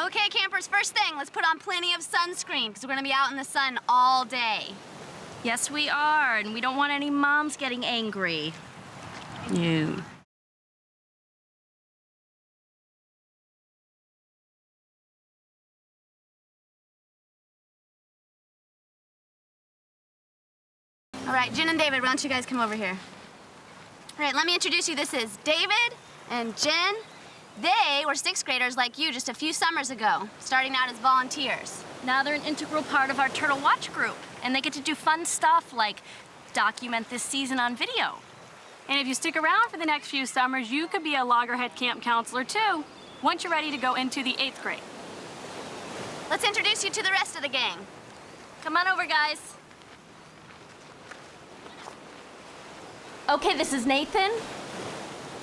Okay, campers, first thing, let's put on plenty of sunscreen because we're gonna be out in the sun all day. Yes, we are, and we don't want any moms getting angry. No. All right, Jen and David, why don't you guys come over here? All right, let me introduce you. This is David and Jen. They were 6th graders like you just a few summers ago, starting out as volunteers. Now they're an integral part of our Turtle Watch group, and they get to do fun stuff like document this season on video. And if you stick around for the next few summers, you could be a Loggerhead camp counselor too, once you're ready to go into the 8th grade. Let's introduce you to the rest of the gang. Come on over, guys. Okay, this is Nathan,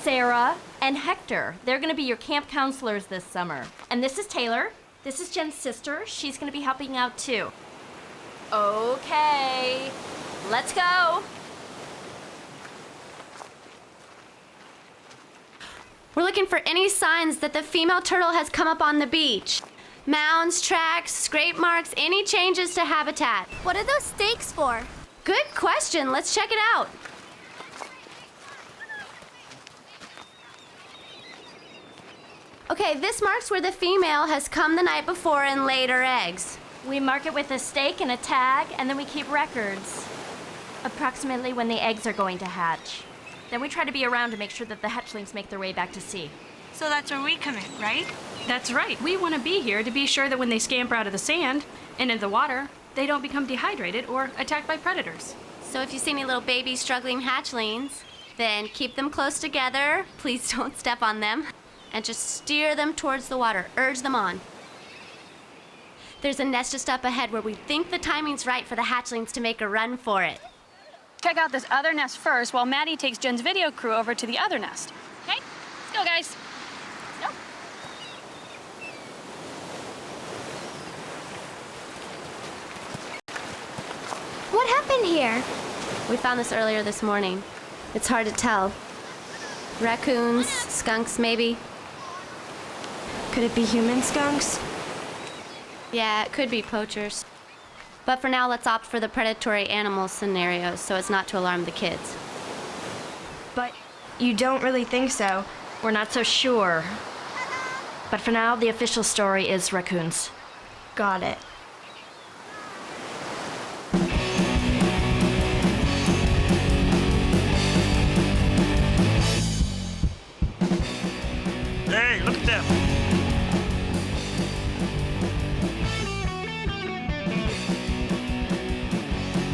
Sarah, and Hector. They're gonna be your camp counselors this summer. And this is Taylor. This is Jen's sister. She's gonna be helping out too. Okay, let's go. We're looking for any signs that the female turtle has come up on the beach. Mounds, tracks, scrape marks, any changes to habitat. What are those stakes for? Good question. Let's check it out. Okay, this marks where the female has come the night before and laid her eggs. We mark it with a stake and a tag, and then we keep records. Approximately when the eggs are going to hatch. Then we try to be around to make sure that the hatchlings make their way back to sea. So that's where we come in, right? That's right. We want to be here to be sure that when they scamper out of the sand and into the water, they don't become dehydrated or attacked by predators. So if you see any little baby struggling hatchlings, then keep them close together. Please don't step on them. And just steer them towards the water. Urge them on. There's a nest just up ahead where we think the timing's right for the hatchlings to make a run for it. Check out this other nest first while Maddie takes Jen's video crew over to the other nest. Okay? Let's go, guys. Let's go. What happened here? We found this earlier this morning. It's hard to tell. Raccoons, skunks, maybe. Could it be human skunks? Yeah, it could be poachers. But for now, let's opt for the predatory animal scenario so as not to alarm the kids. But you don't really think so. We're not so sure. But for now, the official story is raccoons. Got it. Hey, look at them.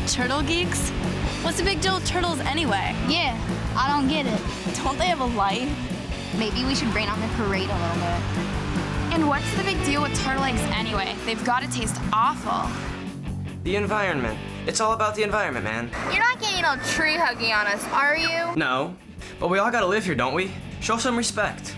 Turtle geeks? What's the big deal with turtles anyway? Yeah, I don't get it. Don't they have a life? Maybe we should rain on their parade a little bit. And what's the big deal with turtle eggs anyway? They've got to taste awful. The environment. It's all about the environment, man. You're not getting no tree huggy on us, are you? No, but we all gotta live here, don't we? Show some respect.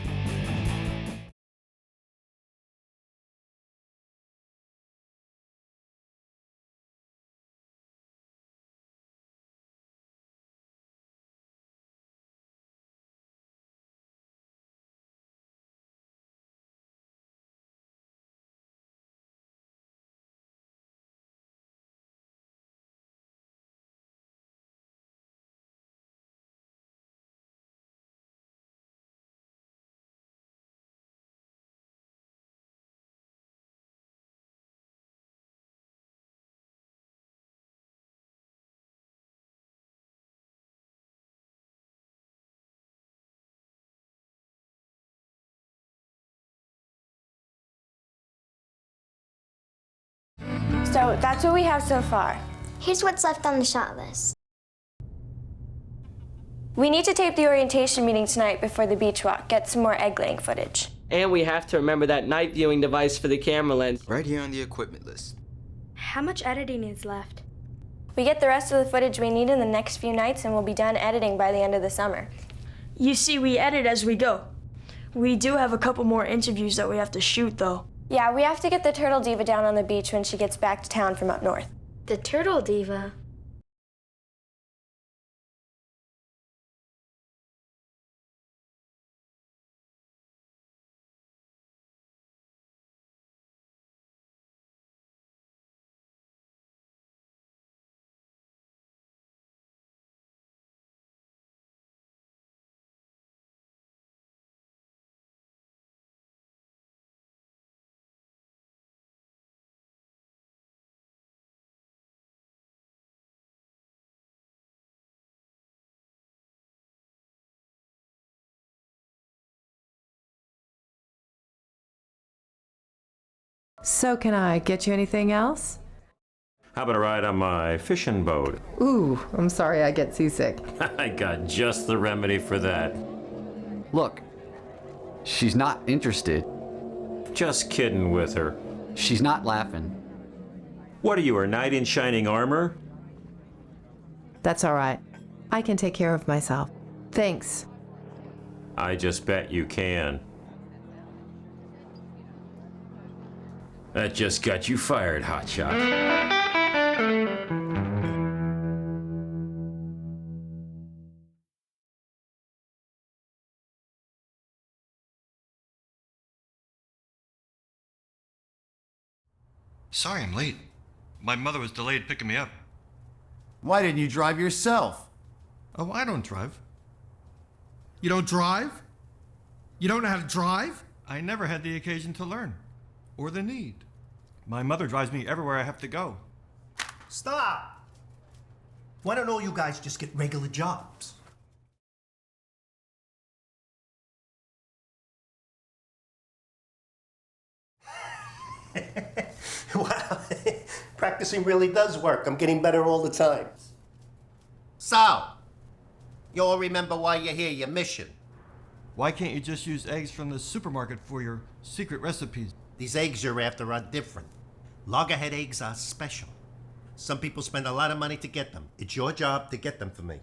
So that's what we have so far. Here's what's left on the shot list. We need to tape the orientation meeting tonight before the beach walk, get some more egg laying footage. And we have to remember that night viewing device for the camera lens. Right here on the equipment list. How much editing is left? We get the rest of the footage we need in the next few nights and we'll be done editing by the end of the summer. You see, we edit as we go. We do have a couple more interviews that we have to shoot, though. Yeah, we have to get the turtle diva down on the beach when she gets back to town from up north. The turtle diva? So can I get you anything else? How about a ride on my fishing boat? Ooh, I'm sorry I get seasick. I got just the remedy for that. Look, she's not interested. Just kidding with her. She's not laughing. What are you, her knight in shining armor? That's all right. I can take care of myself. Thanks. I just bet you can. That just got you fired, hotshot. Sorry I'm late. My mother was delayed picking me up. Why didn't you drive yourself? Oh, I don't drive. You don't drive? You don't know how to drive? I never had the occasion to learn. Or the need. My mother drives me everywhere I have to go. Stop! Why don't all you guys just get regular jobs? Wow, practicing really does work. I'm getting better all the time. So, you all remember why you're here, your mission. Why can't you just use eggs from the supermarket for your secret recipes? These eggs you're after are different. Loggerhead eggs are special. Some people spend a lot of money to get them. It's your job to get them for me.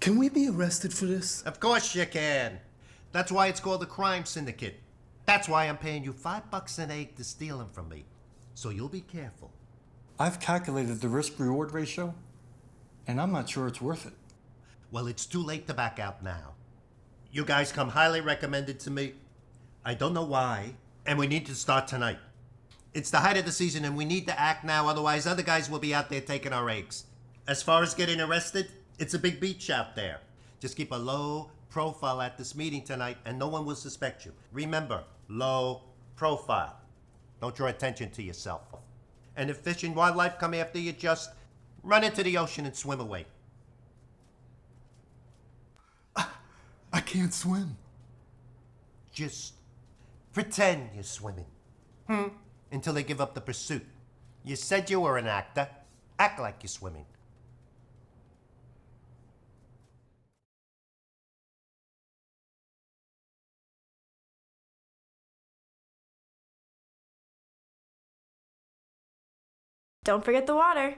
Can we be arrested for this? Of course you can. That's why it's called a crime syndicate. That's why I'm paying you $5 an egg to steal them from me. So you'll be careful. I've calculated the risk-reward ratio, and I'm not sure it's worth it. Well, it's too late to back out now. You guys come highly recommended to me. I don't know why, and we need to start tonight. It's the height of the season, and we need to act now, otherwise other guys will be out there taking our eggs. As far as getting arrested, it's a big beach out there. Just keep a low profile at this meeting tonight, and no one will suspect you. Remember, low profile. Don't draw attention to yourself. And if fish and wildlife come after you, just run into the ocean and swim away. I can't swim. Just pretend you're swimming. Until they give up the pursuit. You said you were an actor. Act like you're swimming. Don't forget the water.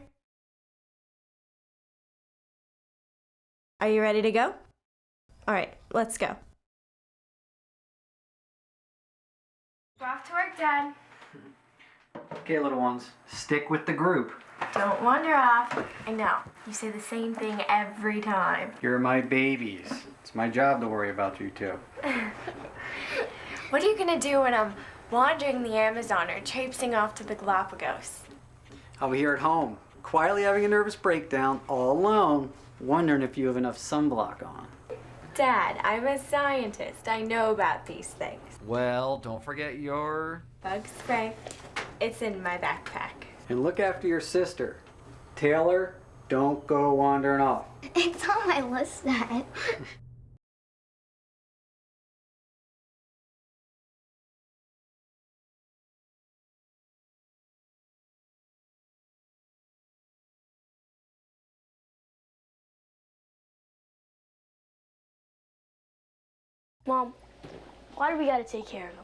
Are you ready to go? All right, let's go. We're off to work, Dad. Okay, little ones, stick with the group. Don't wander off. I know, you say the same thing every time. You're my babies. It's my job to worry about you two. What are you gonna do when I'm wandering the Amazon or traipsing off to the Galapagos? I'll be here at home, quietly having a nervous breakdown, all alone, wondering if you have enough sunblock on. Dad, I'm a scientist. I know about these things. Well, don't forget your... Bug spray. It's in my backpack. And look after your sister. Taylor, don't go wandering off. It's on my list, Dad. Mom, why do we gotta take care of him?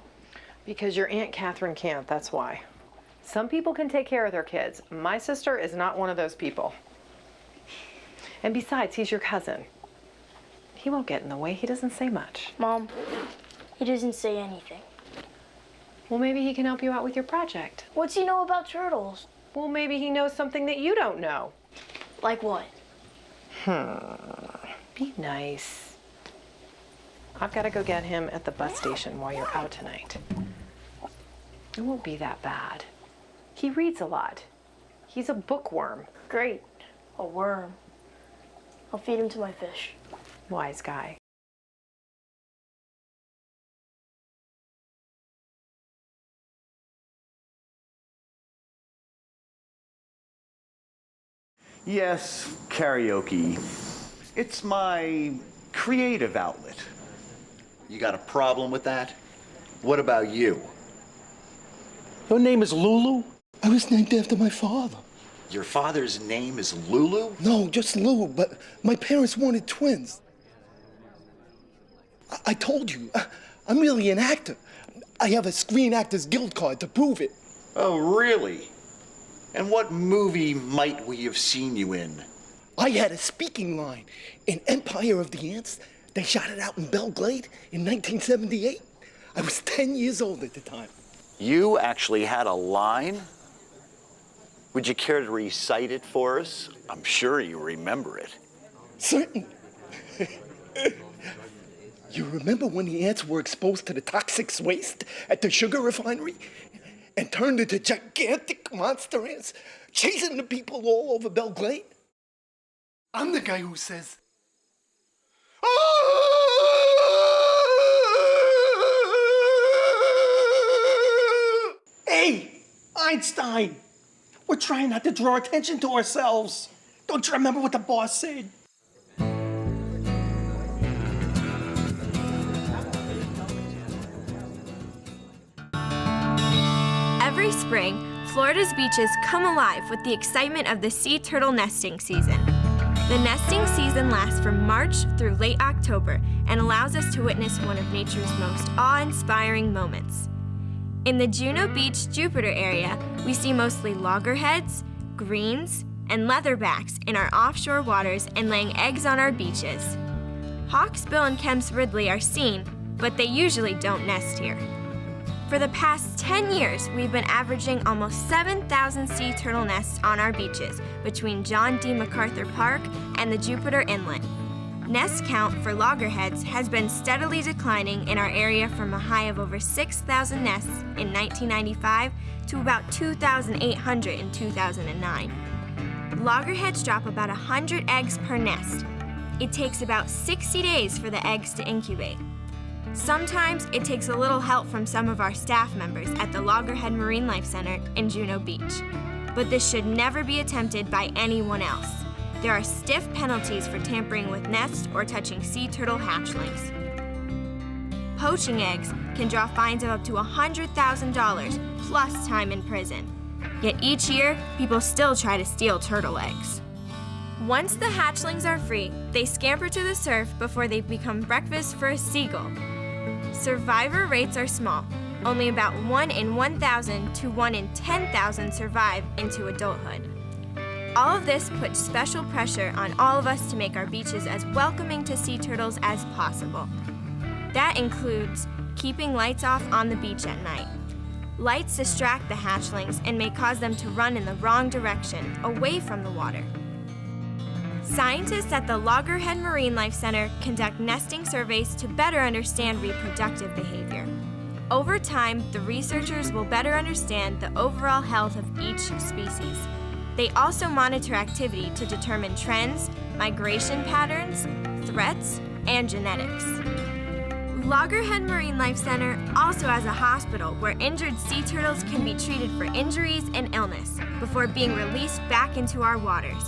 Because your Aunt Catherine can't, that's why. Some people can take care of their kids. My sister is not one of those people. And besides, he's your cousin. He won't get in the way. He doesn't say much. Mom, he doesn't say anything. Well, maybe he can help you out with your project. What's he know about turtles? Well, maybe he knows something that you don't know. Like what? Be nice. I've got to go get him at the bus station while you're out tonight. It won't be that bad. He reads a lot. He's a bookworm. Great. A worm. I'll feed him to my fish. Wise guy. Yes, karaoke. It's my creative outlet. You got a problem with that? What about you? Your name is Lulu? I was named after my father. Your father's name is Lulu? No, just Lulu, but my parents wanted twins. I told you, I'm really an actor. I have a Screen Actors Guild card to prove it. Oh, really? And what movie might we have seen you in? I had a speaking line in Empire of the Ants. They shot it out in Belgrade in 1978. I was 10 years old at the time. You actually had a line? Would you care to recite it for us? I'm sure you remember it. Certainly. You remember when the ants were exposed to the toxic waste at the sugar refinery and turned into gigantic monster ants chasing the people all over Belgrade? I'm the guy who says, Hey, Einstein! We're trying not to draw attention to ourselves. Don't you remember what the boss said? Every spring, Florida's beaches come alive with the excitement of the sea turtle nesting season. The nesting season lasts from March through late October and allows us to witness one of nature's most awe-inspiring moments. In the Juno Beach, Jupiter area, we see mostly loggerheads, greens, and leatherbacks in our offshore waters and laying eggs on our beaches. Hawksbill and Kemp's Ridley are seen, but they usually don't nest here. For the past 10 years, we've been averaging almost 7,000 sea turtle nests on our beaches between John D. MacArthur Park and the Jupiter Inlet. Nest count for loggerheads has been steadily declining in our area from a high of over 6,000 nests in 1995 to about 2,800 in 2009. Loggerheads drop about 100 eggs per nest. It takes about 60 days for the eggs to incubate. Sometimes it takes a little help from some of our staff members at the Loggerhead Marine Life Center in Juno Beach. But this should never be attempted by anyone else. There are stiff penalties for tampering with nests or touching sea turtle hatchlings. Poaching eggs can draw fines of up to $100,000 plus time in prison. Yet each year, people still try to steal turtle eggs. Once the hatchlings are free, they scamper to the surf before they become breakfast for a seagull. Survivor rates are small. Only about 1 in 1,000 to 1 in 10,000 survive into adulthood. All of this puts special pressure on all of us to make our beaches as welcoming to sea turtles as possible. That includes keeping lights off on the beach at night. Lights distract the hatchlings and may cause them to run in the wrong direction, away from the water. Scientists at the Loggerhead Marine Life Center conduct nesting surveys to better understand reproductive behavior. Over time, the researchers will better understand the overall health of each species. They also monitor activity to determine trends, migration patterns, threats, and genetics. Loggerhead Marine Life Center also has a hospital where injured sea turtles can be treated for injuries and illness before being released back into our waters.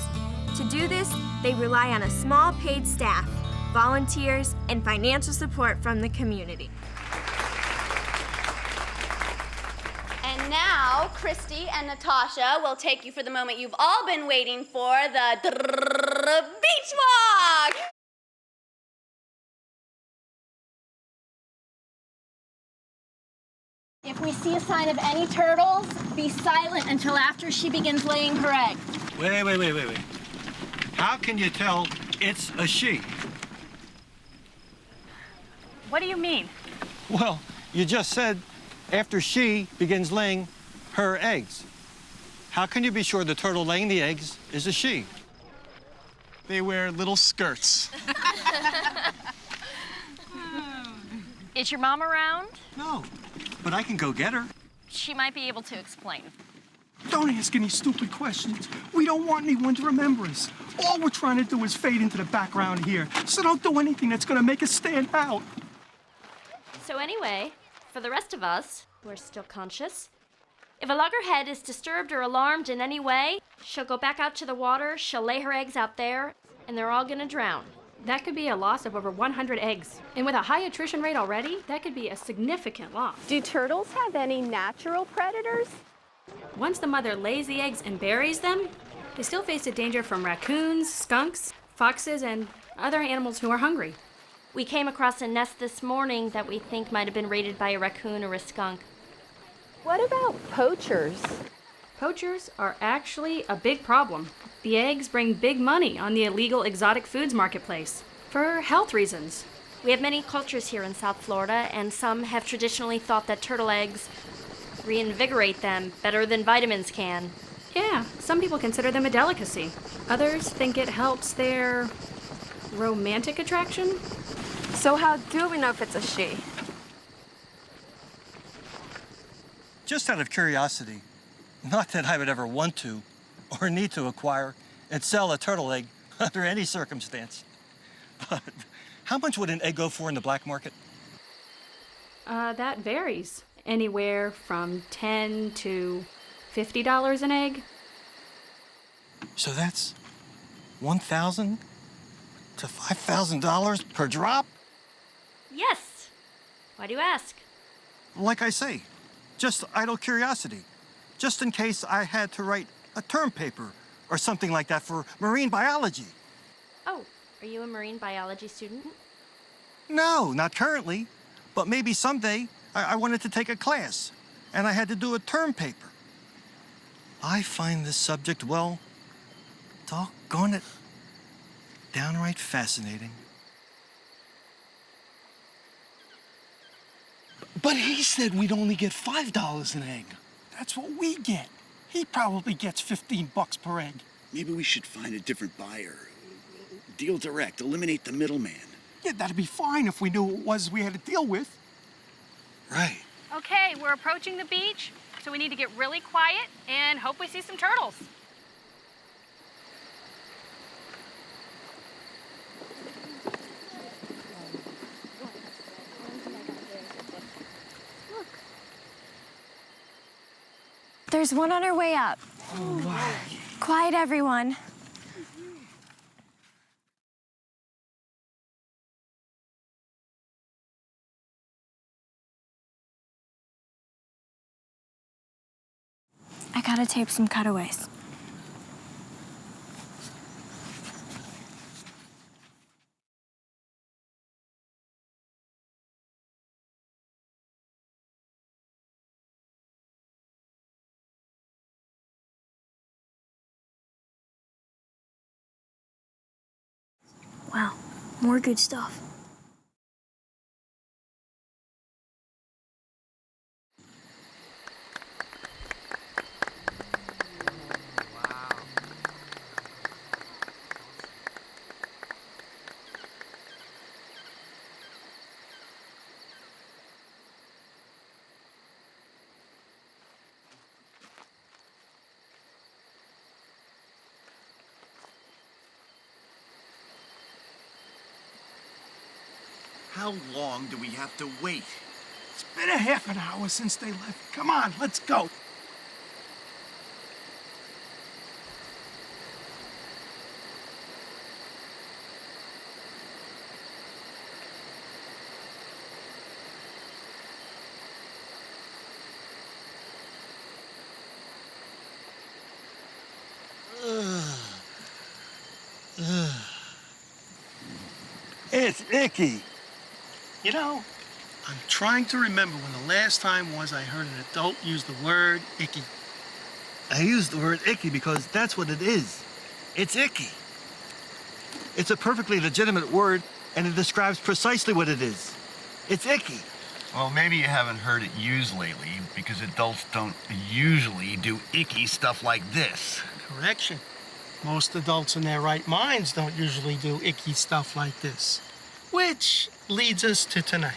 To do this, they rely on a small paid staff, volunteers, and financial support from the community. And now, Christy and Natasha will take you for the moment you've all been waiting for, the beach walk! If we see a sign of any turtles, be silent until after she begins laying her egg. Wait. How can you tell it's a she? What do you mean? Well, you just said after she begins laying her eggs. How can you be sure the turtle laying the eggs is a she? They wear little skirts. Is your mom around? No, but I can go get her. She might be able to explain. Don't ask any stupid questions. We don't want anyone to remember us. All we're trying to do is fade into the background here. So don't do anything that's gonna make us stand out. So anyway, for the rest of us, who are still conscious, if a loggerhead is disturbed or alarmed in any way, she'll go back out to the water, she'll lay her eggs out there, and they're all gonna drown. That could be a loss of over 100 eggs. And with a high attrition rate already, that could be a significant loss. Do turtles have any natural predators? Once the mother lays the eggs and buries them, they still face a danger from raccoons, skunks, foxes, and other animals who are hungry. We came across a nest this morning that we think might have been raided by a raccoon or a skunk. What about poachers? Poachers are actually a big problem. The eggs bring big money on the illegal exotic foods marketplace for health reasons. We have many cultures here in South Florida, and some have traditionally thought that turtle eggs reinvigorate them better than vitamins can. Yeah, some people consider them a delicacy. Others think it helps their romantic attraction. So how do we know if it's a she? Just out of curiosity, not that I would ever want to or need to acquire and sell a turtle egg under any circumstance. But how much would an egg go for in the black market? That varies. Anywhere from $10 to $50 an egg. So that's $1,000 to $5,000 per drop? Yes. Why do you ask? Like I say, just idle curiosity. Just in case I had to write a term paper or something like that for marine biology. Oh, are you a marine biology student? No, not currently. But maybe someday I wanted to take a class and I had to do a term paper. I find this subject, well, doggone it, downright fascinating. But he said we'd only get $5 an egg. That's what we get. He probably gets $15 per egg. Maybe we should find a different buyer. Deal direct, eliminate the middleman. Yeah, that'd be fine if we knew what it was we had to deal with. Right. Okay, we're approaching the beach, so we need to get really quiet and hope we see some turtles. There's one on our way up. Oh, wow. Quiet, everyone. I gotta tape some cutaways. Wow, more good stuff. How long do we have to wait? It's been a half an hour since they left. Come on, let's go. It's icky. You know, I'm trying to remember when the last time was I heard an adult use the word icky. I use the word icky because that's what it is. It's icky. It's a perfectly legitimate word, and it describes precisely what it is. It's icky. Well, maybe you haven't heard it used lately because adults don't usually do icky stuff like this. Correction. Most adults in their right minds don't usually do icky stuff like this. Which leads us to tonight.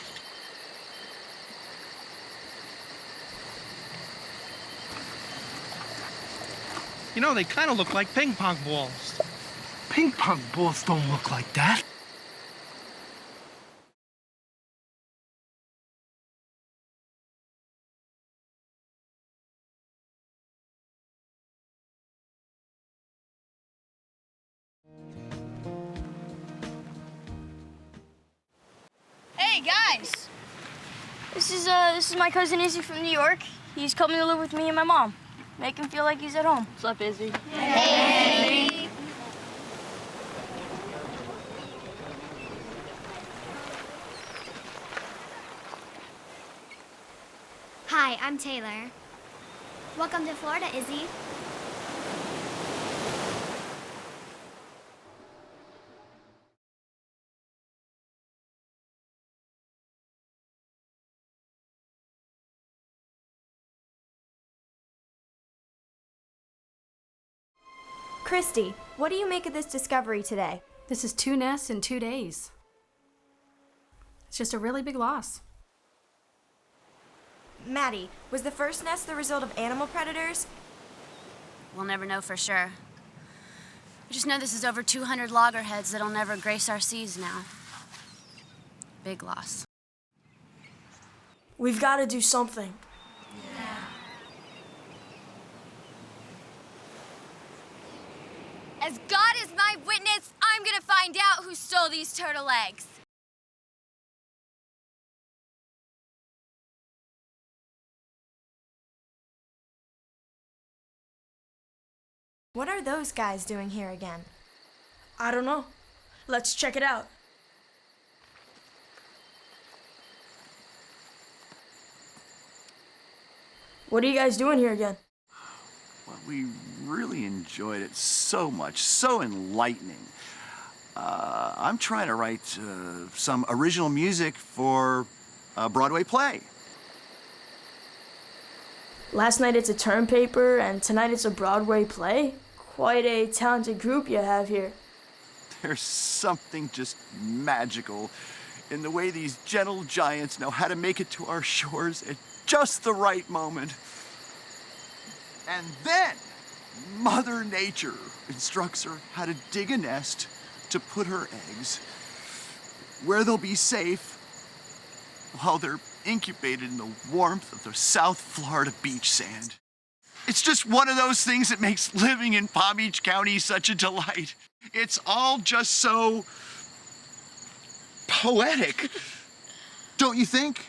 You know, they kind of look like ping pong balls. Ping pong balls don't look like that. guys. This is my cousin Izzy from New York. He's coming to live with me and my mom. Make him feel like he's at home. What's up, Izzy? Hey. Hi, I'm Taylor. Welcome to Florida, Izzy. Christy, what do you make of this discovery today? This is 2 nests in 2 days. It's just a really big loss. Maddie, was the first nest the result of animal predators? We'll never know for sure. We just know this is over 200 loggerheads that'll never grace our seas now. Big loss. We've got to do something. As God is my witness, I'm gonna find out who stole these turtle eggs. What are those guys doing here again? I don't know. Let's check it out. What are you guys doing here again? Well, we really enjoyed it so much, so enlightening. I'm trying to write some original music for a Broadway play. Last night it's a term paper, and tonight it's a Broadway play. Quite a talented group you have here. There's something just magical in the way these gentle giants know how to make it to our shores at just the right moment. And then Mother Nature instructs her how to dig a nest to put her eggs where they'll be safe while they're incubated in the warmth of the South Florida beach sand. It's just one of those things that makes living in Palm Beach County such a delight. It's all just so poetic, don't you think?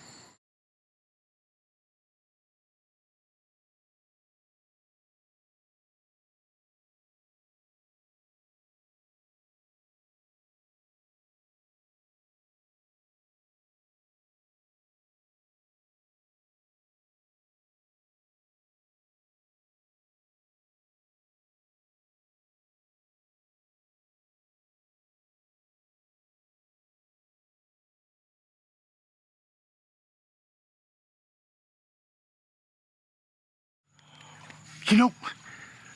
You know,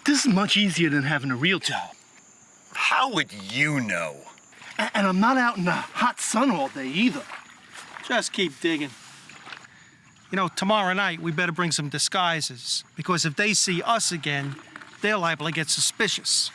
this is much easier than having a real job. How would you know? And I'm not out in the hot sun all day either. Just keep digging. You know, tomorrow night, we better bring some disguises, because if they see us again, they're liable to get suspicious.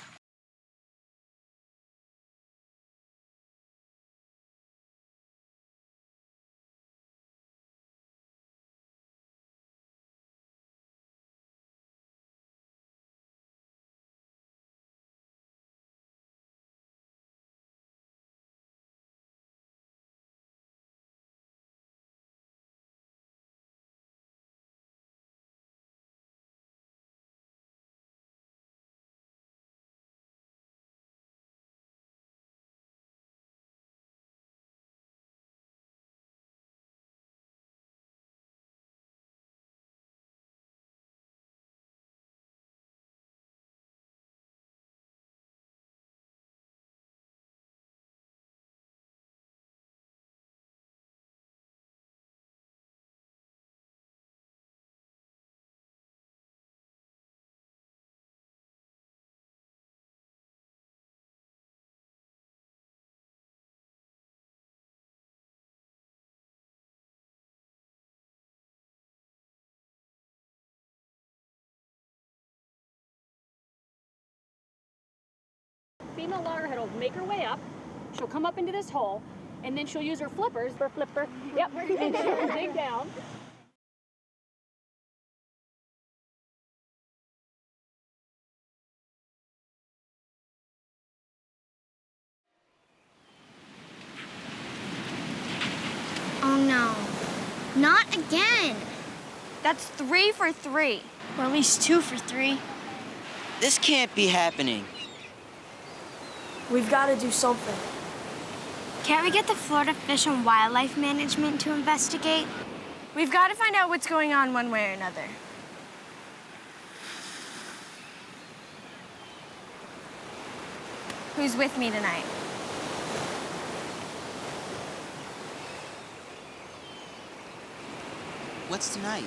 Female loggerhead will make her way up. She'll come up into this hole, and then she'll use her flippers. Her flipper. Yep. And she'll dig down. no. Not again. That's 3 for 3. Or at least 2 for 3. This can't be happening. We've got to do something. Can't we get the Florida Fish and Wildlife Management to investigate? We've got to find out what's going on one way or another. Who's with me tonight? What's tonight?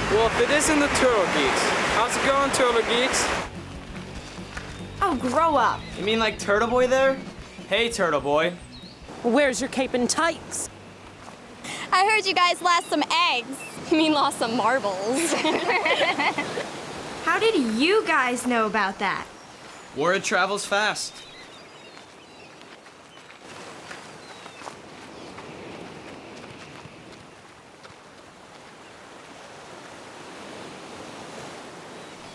Well, if it isn't the Turtle Geeks. How's it going, Turtle Geeks? Oh, grow up. You mean like Turtle Boy there? Hey, Turtle Boy. Where's your cape and tights? I heard you guys lost some eggs. You mean lost some marbles. How did you guys know about that? Word travels fast.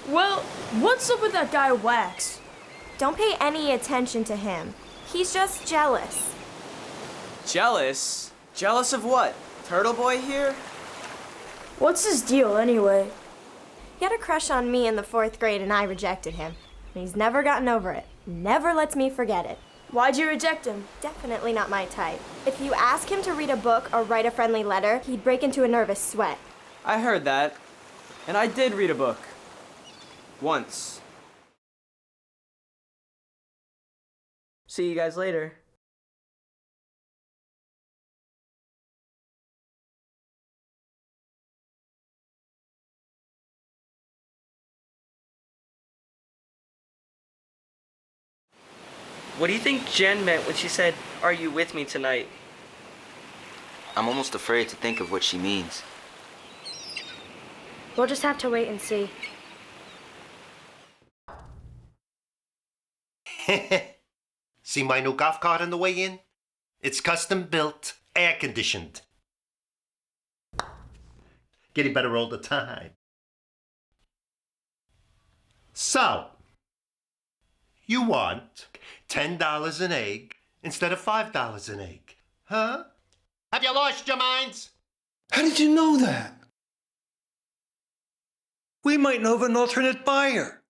Well, what's up with that guy Wax? Don't pay any attention to him. He's just jealous. Jealous? Jealous of what? Turtle Boy here? What's his deal anyway? He had a crush on me in the 4th grade and I rejected him. And he's never gotten over it. Never lets me forget it. Why'd you reject him? Definitely not my type. If you ask him to read a book or write a friendly letter, he'd break into a nervous sweat. I heard that. And I did read a book. Once. See you guys later. What do you think Jen meant when she said, "Are you with me tonight?" I'm almost afraid to think of what she means. We'll just have to wait and see. See my new golf cart on the way in? It's custom built, air conditioned. Getting better all the time. So, you want $10 an egg instead of $5 an egg, huh? Have you lost your minds? How did you know that? We might know of an alternate buyer.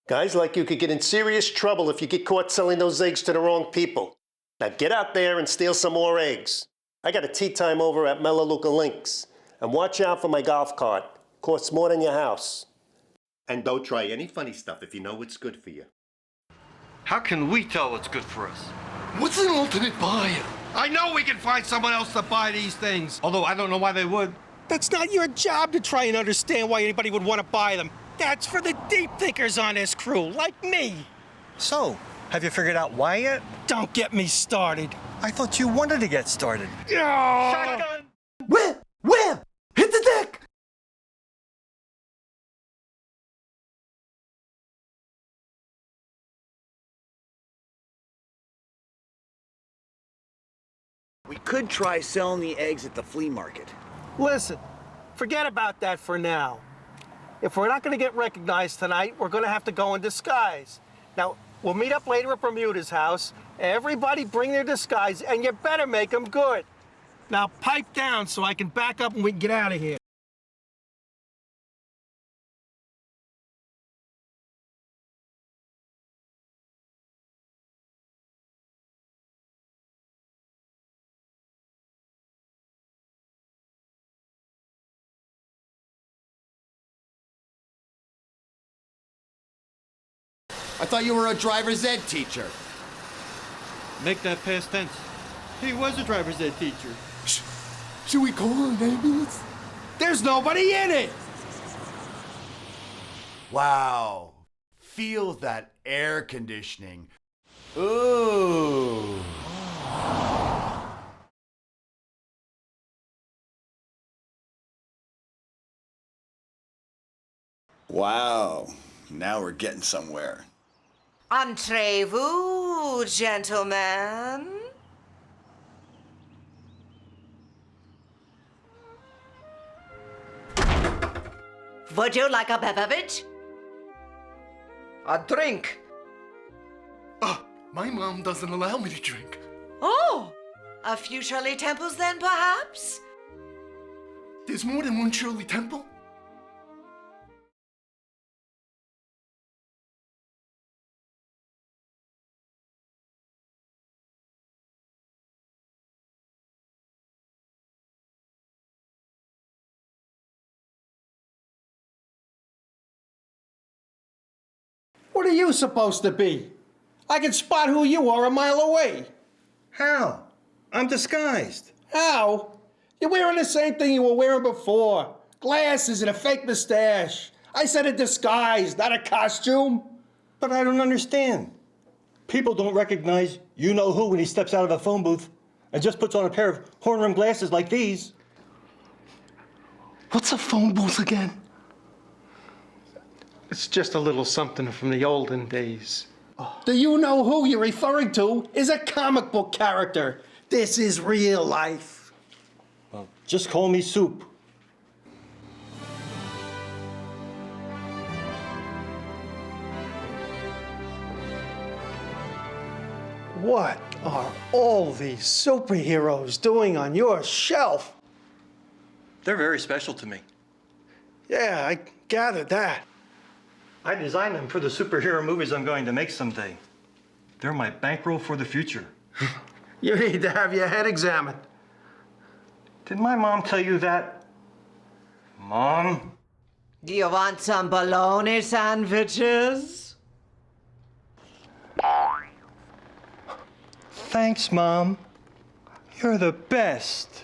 Guys like you could get in serious trouble if you get caught selling those eggs to the wrong people. Now get out there and steal some more eggs. I got a tea time over at Melaleuca Links. And watch out for my golf cart. Costs more than your house. And don't try any funny stuff if you know what's good for you. How can we tell what's good for us? What's an alternate buyer? I know we can find someone else to buy these things. Although I don't know why they would. That's not your job to try and understand why anybody would want to buy them. That's for the deep thinkers on this crew, like me. So, have you figured out why yet? Don't get me started. I thought you wanted to get started. Shotgun! Where? Hit the deck! We could try selling the eggs at the flea market. Listen, forget about that for now. If we're not going to get recognized tonight, we're going to have to go in disguise. Now, we'll meet up later at Bermuda's house. Everybody bring their disguise, and you better make them good. Now, pipe down so I can back up and we can get out of here. I thought you were a driver's ed teacher. Make that past tense. He was a driver's ed teacher. Should we call an ambulance? There's nobody in it! Wow. Feel that air conditioning. Ooh. Wow. Now we're getting somewhere. Entrez-vous, gentlemen. Would you like a beverage? A drink. My mom doesn't allow me to drink. Oh, a few Shirley Temples then, perhaps? There's more than one Shirley Temple? What are you supposed to be? I can spot who you are a mile away. How? I'm disguised. How? You're wearing the same thing you were wearing before. Glasses and a fake mustache. I said a disguise, not a costume. But I don't understand. People don't recognize you-know-who when he steps out of a phone booth and just puts on a pair of horn-rimmed glasses like these. What's a phone booth again? It's just a little something from the olden days. The you-know-who you're referring to is a comic book character. This is real life. Well, just call me Soup. What are all these superheroes doing on your shelf? They're very special to me. Yeah, I gathered that. I designed them for the superhero movies I'm going to make someday. They're my bankroll for the future. You need to have your head examined. Did my mom tell you that? Mom? Do you want some bologna sandwiches? Thanks, Mom. You're the best.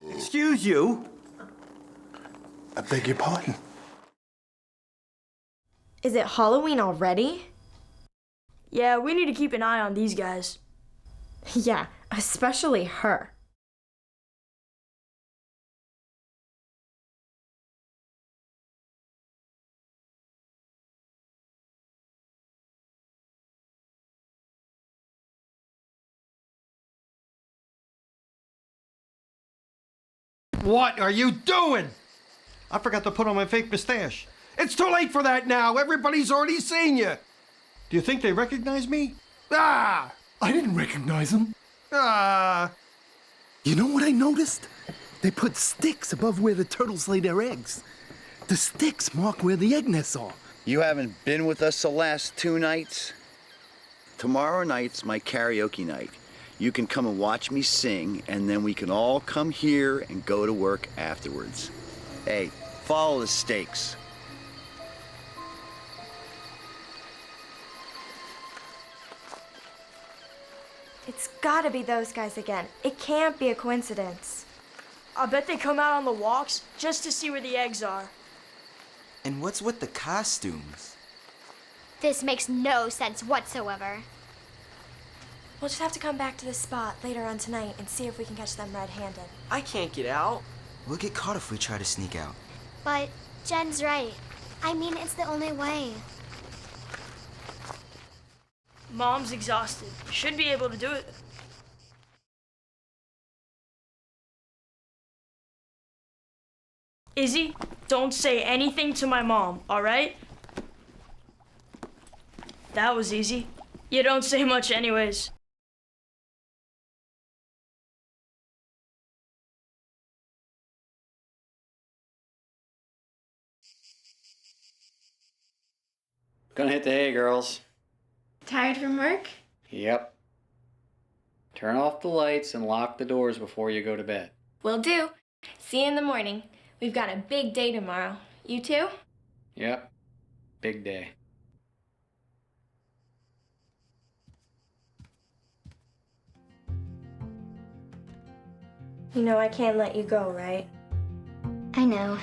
Excuse you? I beg your pardon. Is it Halloween already? Yeah, we need to keep an eye on these guys. Yeah, especially her. What are you doing? I forgot to put on my fake mustache. It's too late for that now. Everybody's already seen you. Do you think they recognize me? Ah! I didn't recognize him. Ah! You know what I noticed? They put sticks above where the turtles lay their eggs. The sticks mark where the egg nests are. You haven't been with us the last 2 nights? Tomorrow night's my karaoke night. You can come and watch me sing, and then we can all come here and go to work afterwards. Hey, follow the stakes. It's gotta be those guys again. It can't be a coincidence. I bet they come out on the walks just to see where the eggs are. And what's with the costumes? This makes no sense whatsoever. We'll just have to come back to this spot later on tonight and see if we can catch them red-handed. I can't get out. We'll get caught if we try to sneak out. But Jen's right. I mean, it's the only way. Mom's exhausted. Should be able to do it. Izzy, don't say anything to my mom, all right? That was easy. You don't say much anyways. Gonna hit the hay, girls. Tired from work? Yep. Turn off the lights and lock the doors before you go to bed. Will do. See you in the morning. We've got a big day tomorrow. You too? Yep. Big day. You know I can't let you go, right? I know.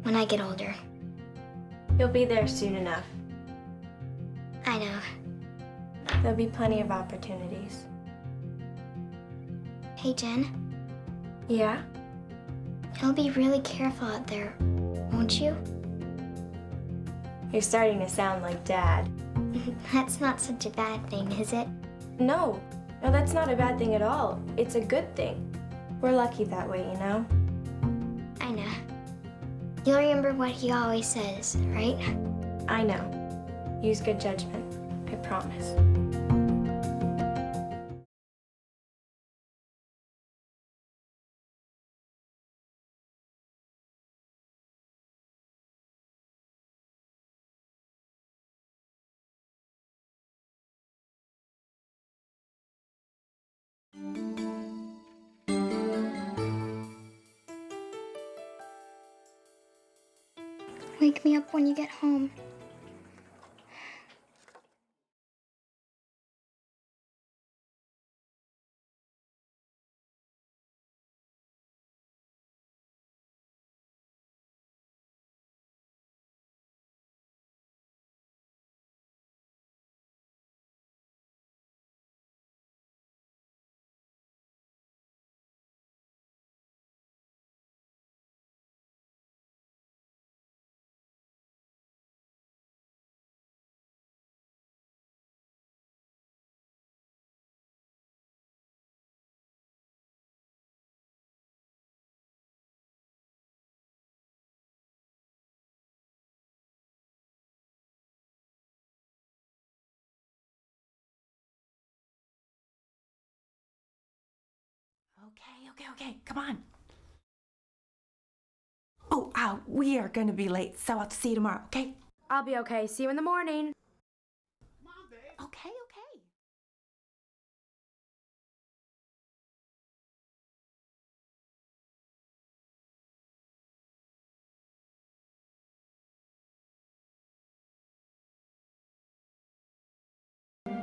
When I get older. You'll be there soon enough. I know. There'll be plenty of opportunities. Hey, Jen. Yeah? You'll be really careful out there, won't you? You're starting to sound like Dad. That's not such a bad thing, is it? No, that's not a bad thing at all. It's a good thing. We're lucky that way, you know? I know. You'll remember what he always says, right? I know. Use good judgment. I promise. Wake me up when you get home. Okay, come on. Oh, we are gonna be late, so I'll see you tomorrow, okay? I'll be okay. See you in the morning. Okay.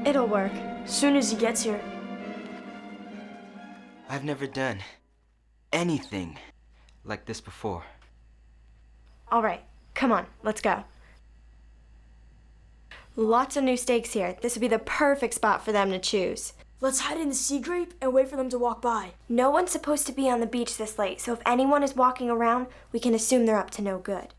It'll work. Soon as he gets here. I've never done anything like this before. All right, come on, let's go. Lots of new stakes here. This would be the perfect spot for them to choose. Let's hide in the sea grape and wait for them to walk by. No one's supposed to be on the beach this late, so if anyone is walking around, we can assume they're up to no good.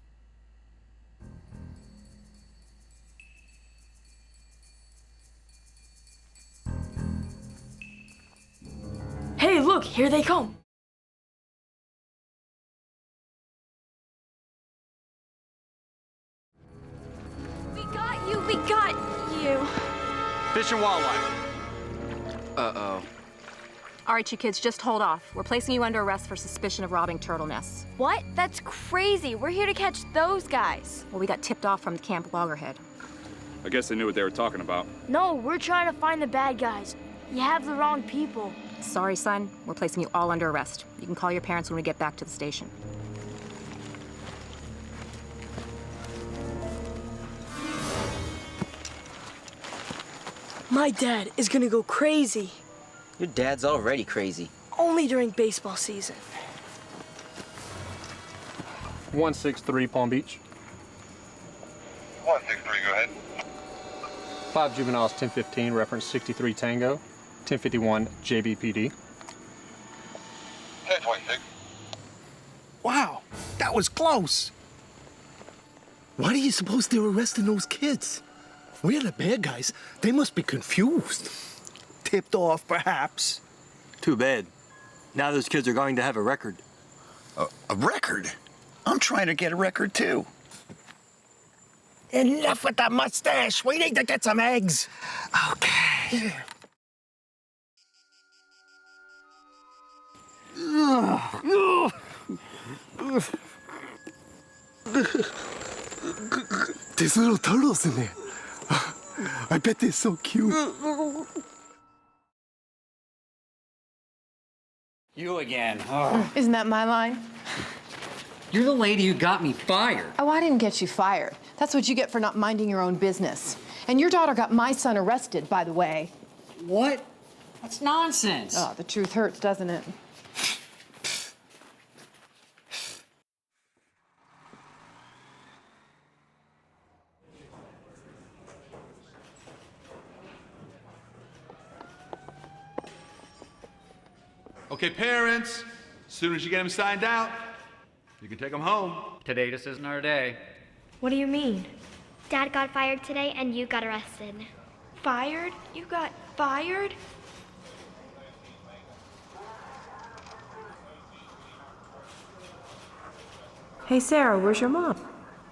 Hey, look, here they come. We got you. Fish and wildlife. Uh-oh. All right, you kids, just hold off. We're placing you under arrest for suspicion of robbing turtle nests. What? That's crazy. We're here to catch those guys. Well, we got tipped off from Camp Loggerhead. I guess they knew what they were talking about. No, we're trying to find the bad guys. You have the wrong people. Sorry, son. We're placing you all under arrest. You can call your parents when we get back to the station. My dad is gonna go crazy. Your dad's already crazy. Only during baseball season. 163 Palm Beach. 163, go ahead. 5 juveniles, 1015, reference 63 Tango, 1051 JBPD. 1026. Wow, that was close. Why do you suppose they're arresting those kids? We're the bad guys. They must be confused. Tipped off, perhaps. Too bad. Now those kids are going to have a record. A record? I'm trying to get a record too. Enough with that mustache. We need to get some eggs. Okay. There's little turtles in there. I bet they're so cute. You again. Oh. Isn't that my line? You're the lady who got me fired. Oh, I didn't get you fired. That's what you get for not minding your own business. And your daughter got my son arrested, by the way. What? That's nonsense. Oh, the truth hurts, doesn't it? Okay, parents, as soon as you get him signed out, you can take him home. Today just isn't our day. What do you mean? Dad got fired today and you got arrested. Fired? You got fired? Hey, Sarah, where's your mom?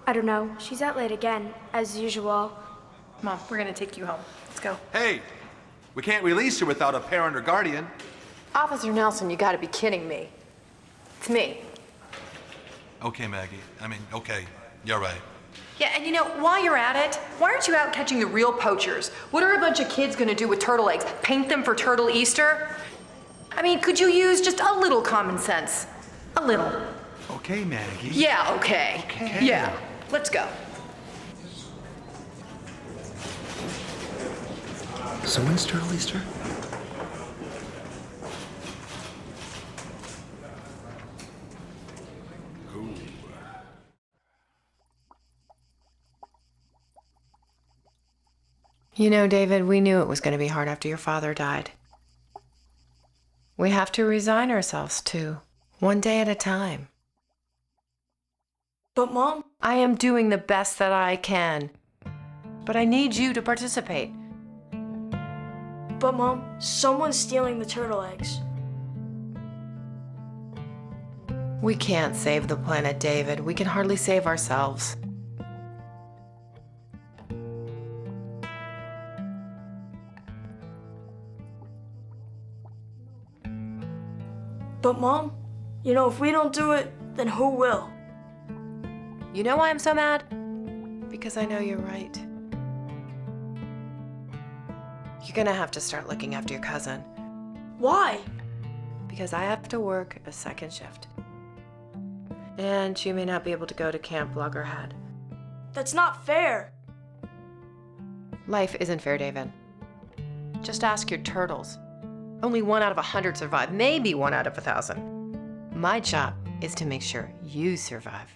I don't know. She's out late again, as usual. Mom, we're gonna take you home. Let's go. Hey, we can't release her without a parent or guardian. Officer Nelson, you gotta be kidding me. It's me. Okay, Maggie. Okay, you're right. Yeah, and you know, while you're at it, why aren't you out catching the real poachers? What are a bunch of kids gonna do with turtle eggs? Paint them for Turtle Easter? I mean, could you use just a little common sense? A little. Okay, Maggie. Yeah, okay. Okay. Yeah, let's go. So when's Turtle Easter? You know, David, we knew it was going to be hard after your father died. We have to resign ourselves to one day at a time. But, Mom... I am doing the best that I can. But I need you to participate. But, Mom, someone's stealing the turtle eggs. We can't save the planet, David. We can hardly save ourselves. But, Mom, you know, if we don't do it, then who will? You know why I'm so mad? Because I know you're right. You're gonna have to start looking after your cousin. Why? Because I have to work a second shift. And you may not be able to go to Camp Loggerhead. That's not fair. Life isn't fair, David. Just ask your turtles. Only 1 out of 100 survive, maybe 1 out of 1,000. My job is to make sure you survive.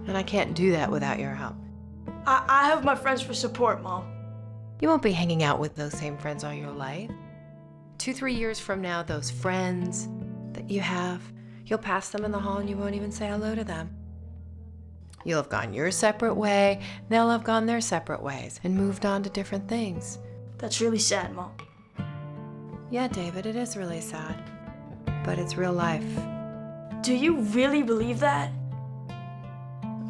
And I can't do that without your help. I have my friends for support, Mom. You won't be hanging out with those same friends all your life. 2-3 years from now, those friends that you have, you'll pass them in the hall and you won't even say hello to them. You'll have gone your separate way, they'll have gone their separate ways and moved on to different things. That's really sad, Mom. Yeah, David, it is really sad. But it's real life. Do you really believe that?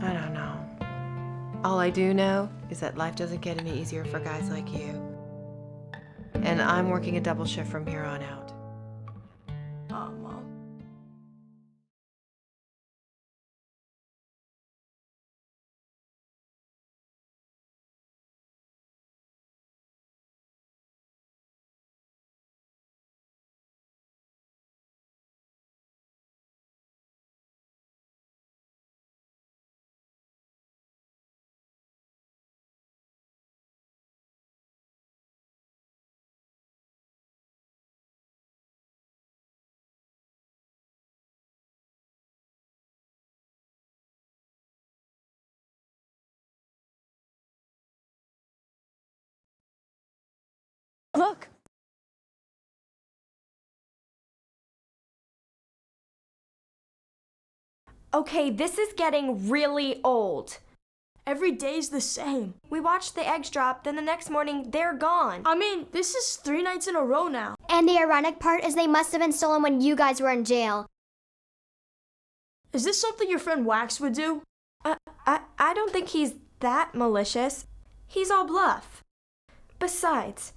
I don't know. All I do know is that life doesn't get any easier for guys like you. And I'm working a double shift from here on out. Oh, Mom. Look. Okay, this is getting really old. Every day's the same. We watch the eggs drop, then the next morning, they're gone. I mean, this is 3 nights in a row now. And the ironic part is they must have been stolen when you guys were in jail. Is this something your friend Wax would do? I don't think he's that malicious. He's all bluff. Besides,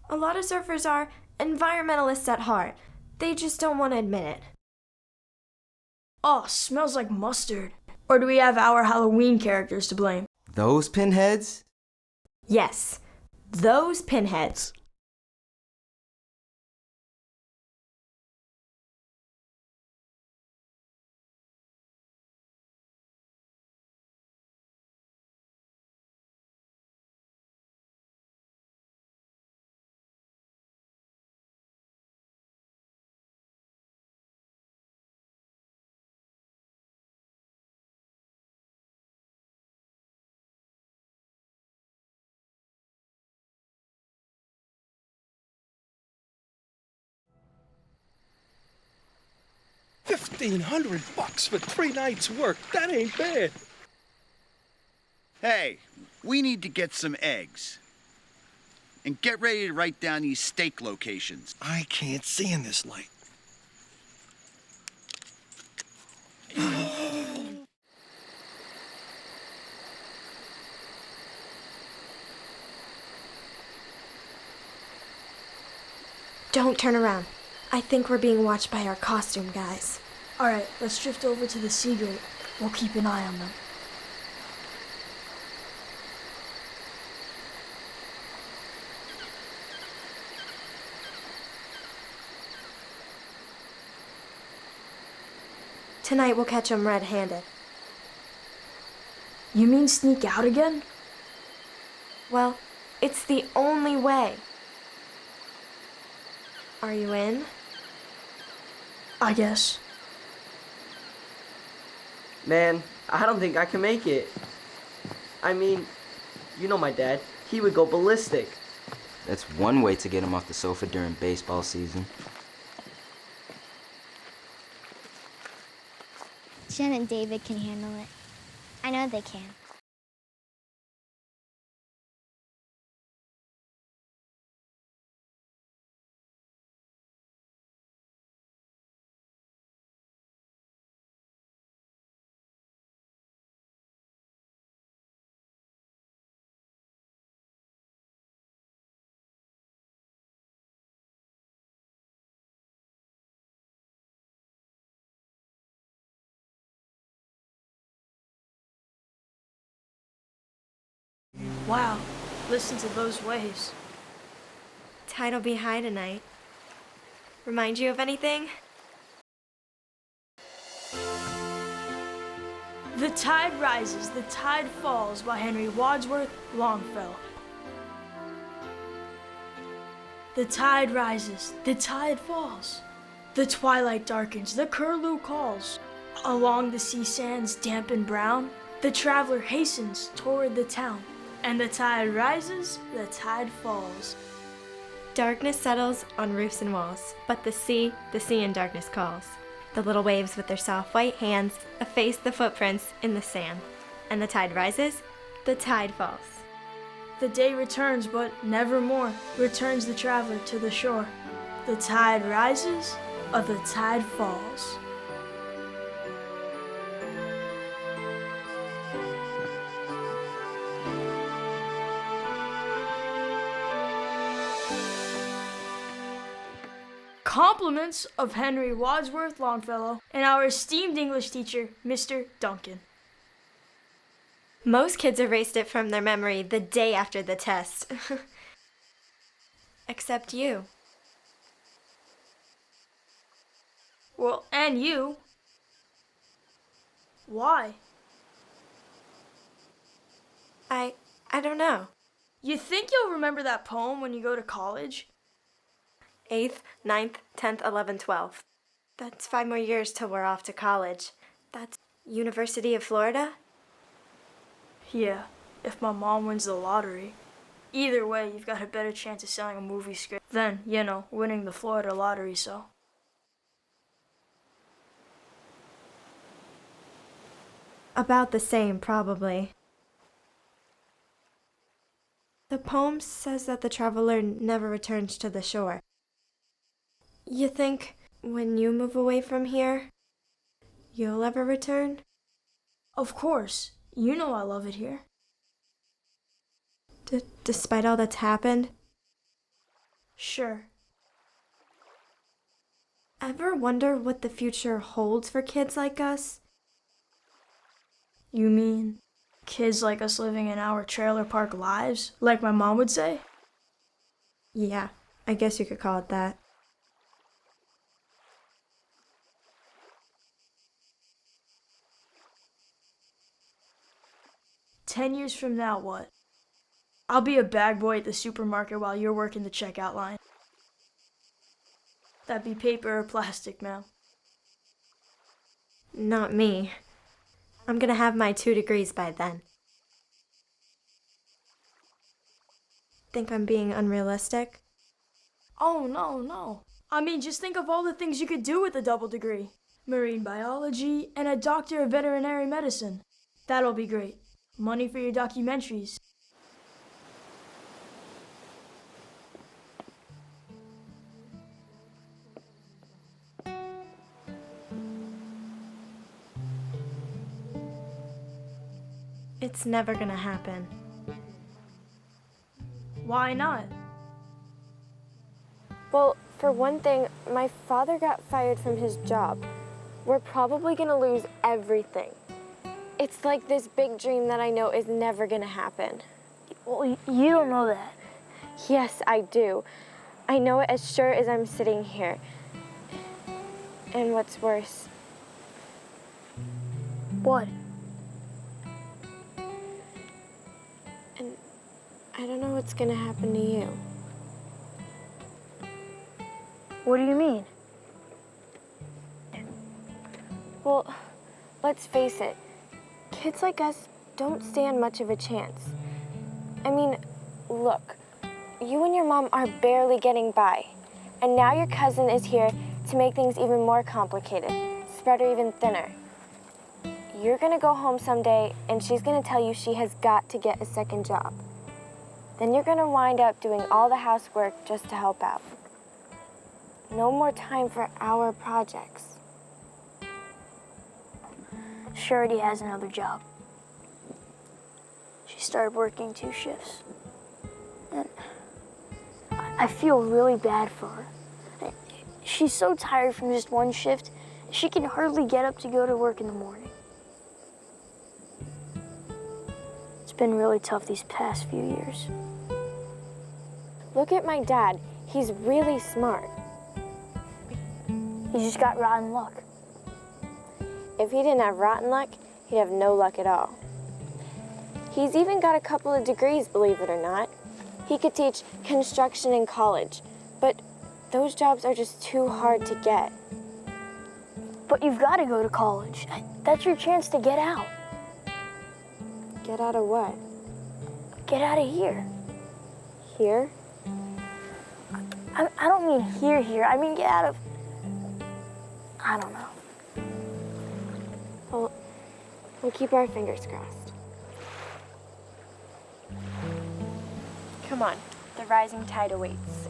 a lot of surfers are environmentalists at heart. They just don't want to admit it. Oh, smells like mustard. Or do we have our Halloween characters to blame? Those pinheads? Yes, those pinheads. $1,500 for 3 nights' work. That ain't bad. Hey, we need to get some eggs. And get ready to write down these steak locations. I can't see in this light. Don't turn around. I think we're being watched by our costume guys. All right, let's drift over to the sea grate. We'll keep an eye on them. Tonight we'll catch them red-handed. You mean sneak out again? Well, it's the only way. Are you in? I guess. Man, I don't think I can make it. I mean, you know my dad. He would go ballistic. That's one way to get him off the sofa during baseball season. Jen and David can handle it. I know they can. Wow, listen to those waves. Tide'll be high tonight. Remind you of anything? The Tide Rises, the Tide Falls by Henry Wadsworth Longfellow. The tide rises, the tide falls. The twilight darkens, the curlew calls. Along the sea sands damp and brown, the traveler hastens toward the town. And the tide rises, the tide falls. Darkness settles on roofs and walls, but the sea in darkness calls. The little waves with their soft white hands efface the footprints in the sand. And the tide rises, the tide falls. The day returns, but nevermore returns the traveler to the shore. The tide rises, or the tide falls. Compliments of Henry Wadsworth Longfellow and our esteemed English teacher, Mr. Duncan. Most kids erased it from their memory the day after the test. Except you. Well, and you. Why? I don't know. You think you'll remember that poem when you go to college? 8th, 9th, 10th, 11th, 12th. That's 5 more years till we're off to college. That's University of Florida? Yeah, if my mom wins the lottery. Either way, you've got a better chance of selling a movie script than, winning the Florida lottery, so. About the same, probably. The poem says that the traveler never returns to the shore. You think when you move away from here, you'll ever return? Of course. You know I love it here. Despite all that's happened? Sure. Ever wonder what the future holds for kids like us? You mean kids like us living in our trailer park lives, like my mom would say? Yeah, I guess you could call it that. "10 years from now, what? I'll be a bag boy at the supermarket while you're working the checkout line. That'd be paper or plastic, ma'am. Not me. I'm gonna have my 2 degrees by then. Think I'm being unrealistic? Oh, no. I mean, just think of all the things you could do with a double degree. marine biology, and a doctor of veterinary medicine. That'll be great. Money for your documentaries. It's never gonna happen. Why not? Well, for one thing, my father got fired from his job. We're probably gonna lose everything. It's like this big dream that I know is never gonna happen. Well, you don't know that. Yes, I do. I know it as sure as I'm sitting here. And what's worse, What? and I don't know what's gonna happen to you. What do you mean? Well, let's face it, kids like us don't stand much of a chance. I mean, look, you and your mom are barely getting by, and now your cousin is here to make things even more complicated, spread her even thinner. You're gonna go home someday, and she's gonna tell you she has got to get a second job. Then you're gonna wind up doing all the housework just to help out. No more time for our projects. She already has another job. She started working 2 shifts. And I feel really bad for her. She's so tired from just one shift, she can hardly get up to go to work in the morning. It's been really tough these past few years. Look at my dad. He's really smart. He's just got rotten luck. If he didn't have rotten luck, he'd have no luck at all. He's even got a couple of degrees, believe it or not. He could teach construction in college, but those jobs are just too hard to get. But you've got to go to college. That's your chance to get out. Get out of what? Get out of here. Here? I don't mean here. I mean get out of... I don't know. Well, we'll keep our fingers crossed. Come on, the rising tide awaits.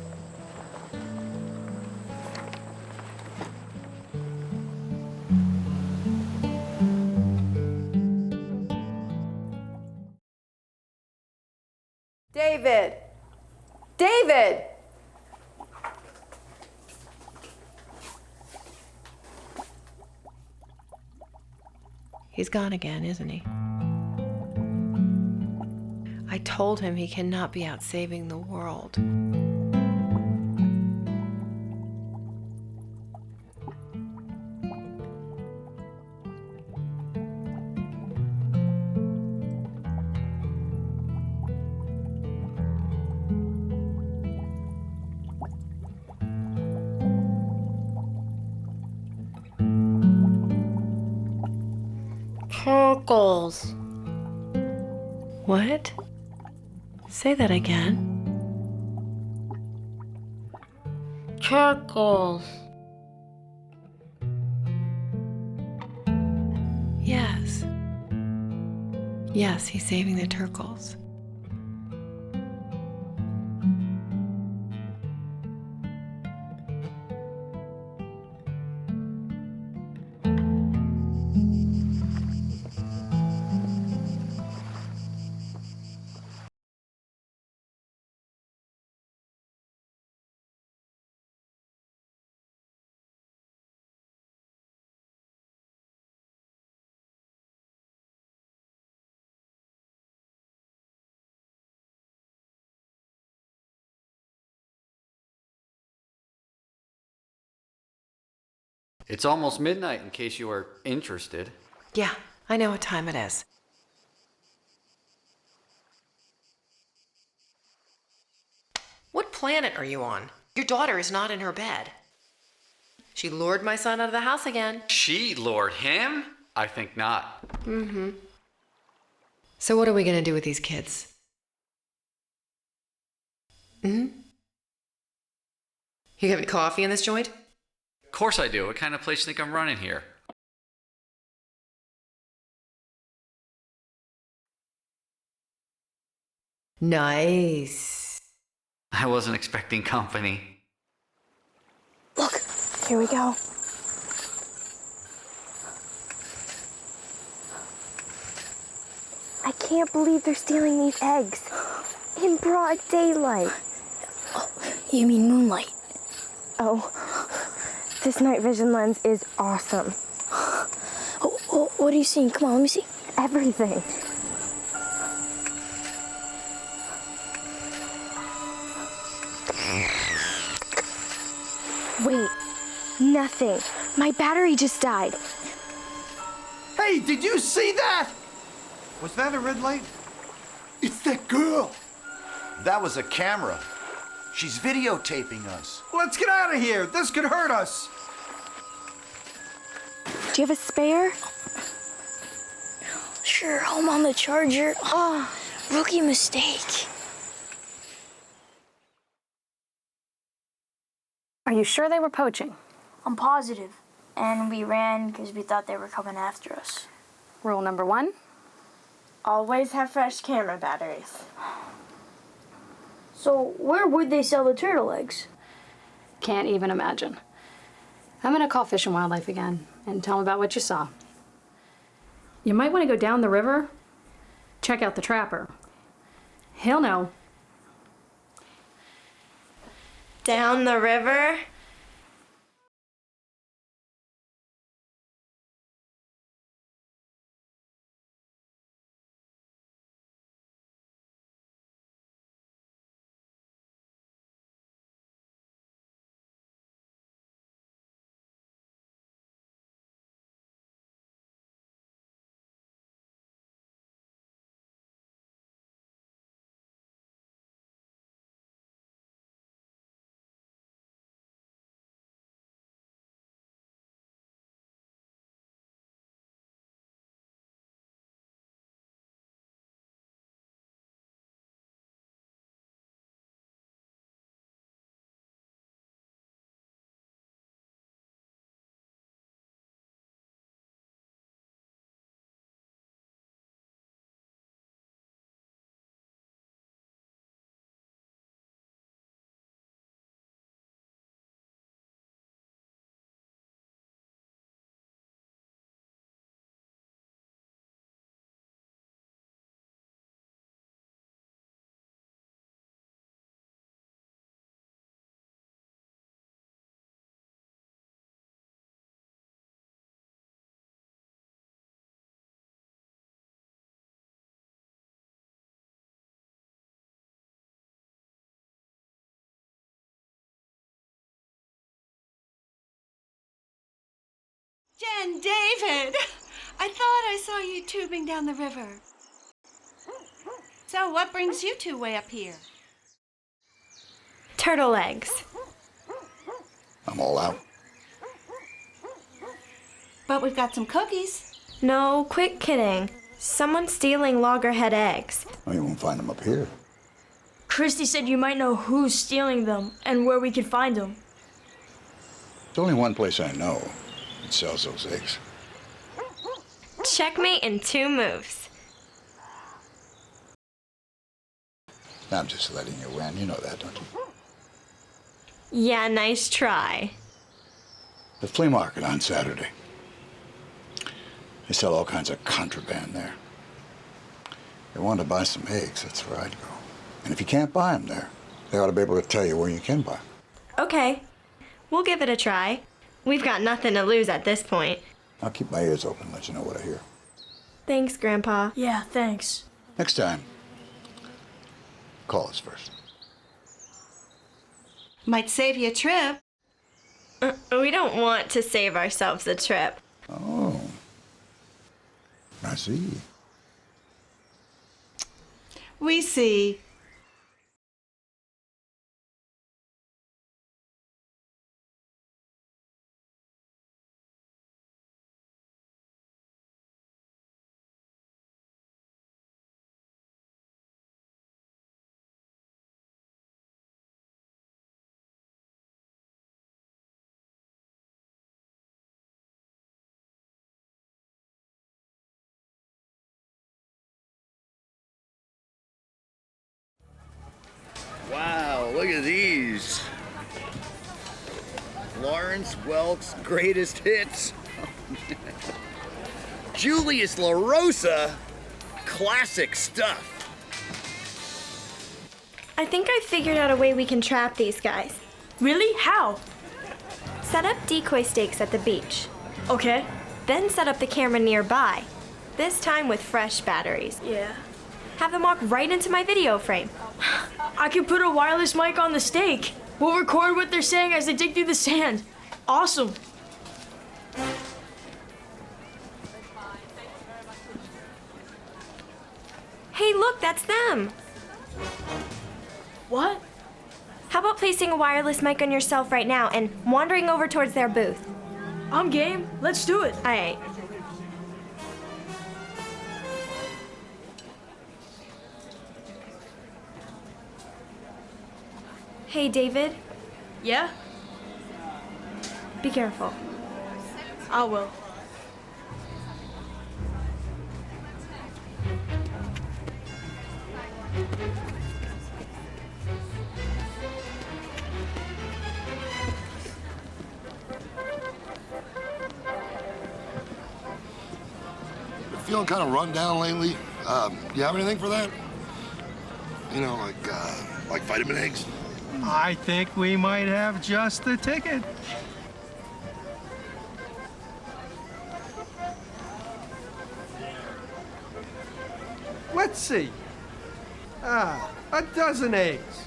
David! David! He's gone again, isn't he? I told him he cannot be out saving the world. Turkles. What? Say that again. Turkles. Yes. Yes, he's saving the turkles. It's almost midnight, in case you are interested. Yeah, I know what time it is. What planet are you on? Your daughter is not in her bed. She lured my son out of the house again. She lured him? I think not. Mm-hmm. So what are we gonna do with these kids? Hmm? You having coffee in this joint? Of course I do. What kind of place do you think I'm running here? Nice. I wasn't expecting company. Look, here we go. I can't believe they're stealing these eggs in broad daylight. You mean moonlight? Oh, this night vision lens is awesome. What are you seeing? Come on, let me see. Everything. Wait, nothing. My battery just died. Hey, did you see that? Was that a red light? It's that girl. That was a camera. She's videotaping us. Let's get out of here. This could hurt us. Do you have a spare? Sure, home on the charger. Oh, rookie mistake. Are you sure they were poaching? I'm positive. And we ran because we thought they were coming after us. Rule number 1? Always have fresh camera batteries. So where would they sell the turtle eggs? Can't even imagine. I'm gonna call Fish and Wildlife again and tell them about what you saw. You might want to go down the river, check out the trapper. He'll know. Down the river? Jen, David! I thought I saw you tubing down the river. So what brings you two way up here? Turtle eggs. I'm all out. But we've got some cookies. No, quit kidding. Someone's stealing loggerhead eggs. Oh, you won't find them up here. Christy said you might know who's stealing them and where we could find them. There's only one place I know that sells those eggs. Checkmate in 2 moves. I'm just letting you win. You know that, don't you? Yeah, nice try. The flea market on Saturday. They sell all kinds of contraband there. If you want to buy some eggs, that's where I'd go. And if you can't buy them there, they ought to be able to tell you where you can buy them. Okay, we'll give it a try. We've got nothing to lose at this point. I'll keep my ears open and let you know what I hear. Thanks, Grandpa. Yeah, thanks. Next time, call us first. Might save you a trip. We don't want to save ourselves a trip. Oh, I see. We see. Ernst Welk's greatest hits. Julius La Rosa, classic stuff. I think I figured out a way we can trap these guys. Really? How? Set up decoy stakes at the beach. Okay. Then set up the camera nearby. This time with fresh batteries. Yeah. Have them walk right into my video frame. I can put a wireless mic on the stake. We'll record what they're saying as they dig through the sand. Awesome. Hey, look, that's them. What? How about placing a wireless mic on yourself right now and wandering over towards their booth? I'm game. Let's do it. All right. Hey, David. Yeah? Be careful. I will. Feeling kind of run down lately. You have anything for that? You know, like vitamin eggs? I think we might have just the ticket. Let's see. A dozen eggs.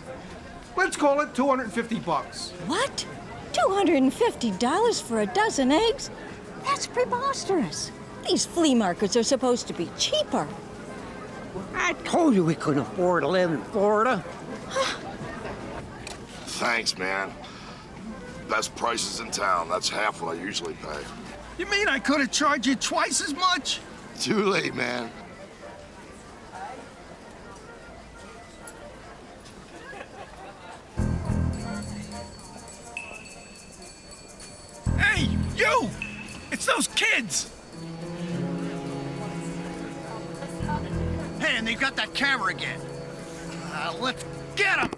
Let's call it 250 bucks. What? $250 for a dozen eggs? That's preposterous. These flea markets are supposed to be cheaper. I told you we couldn't afford to live in Florida. Thanks, man. Best prices in town. That's half what I usually pay. You mean I could have charged you twice as much? Too late, man. Hey, you! It's those kids! Hey, and they've got that camera again. Let's get them!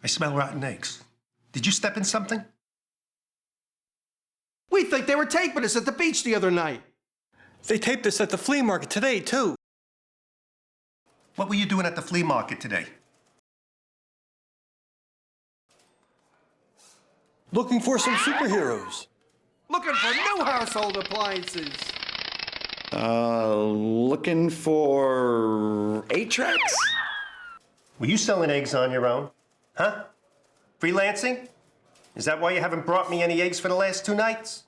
I smell rotten eggs. Did you step in something? We think they were taping us at the beach the other night. They taped us at the flea market today, too. What were you doing at the flea market today? Looking for some superheroes. Looking for new household appliances. Looking for 8-tracks? Were you selling eggs on your own? Huh? Freelancing? Is that why you haven't brought me any eggs for the last 2 nights?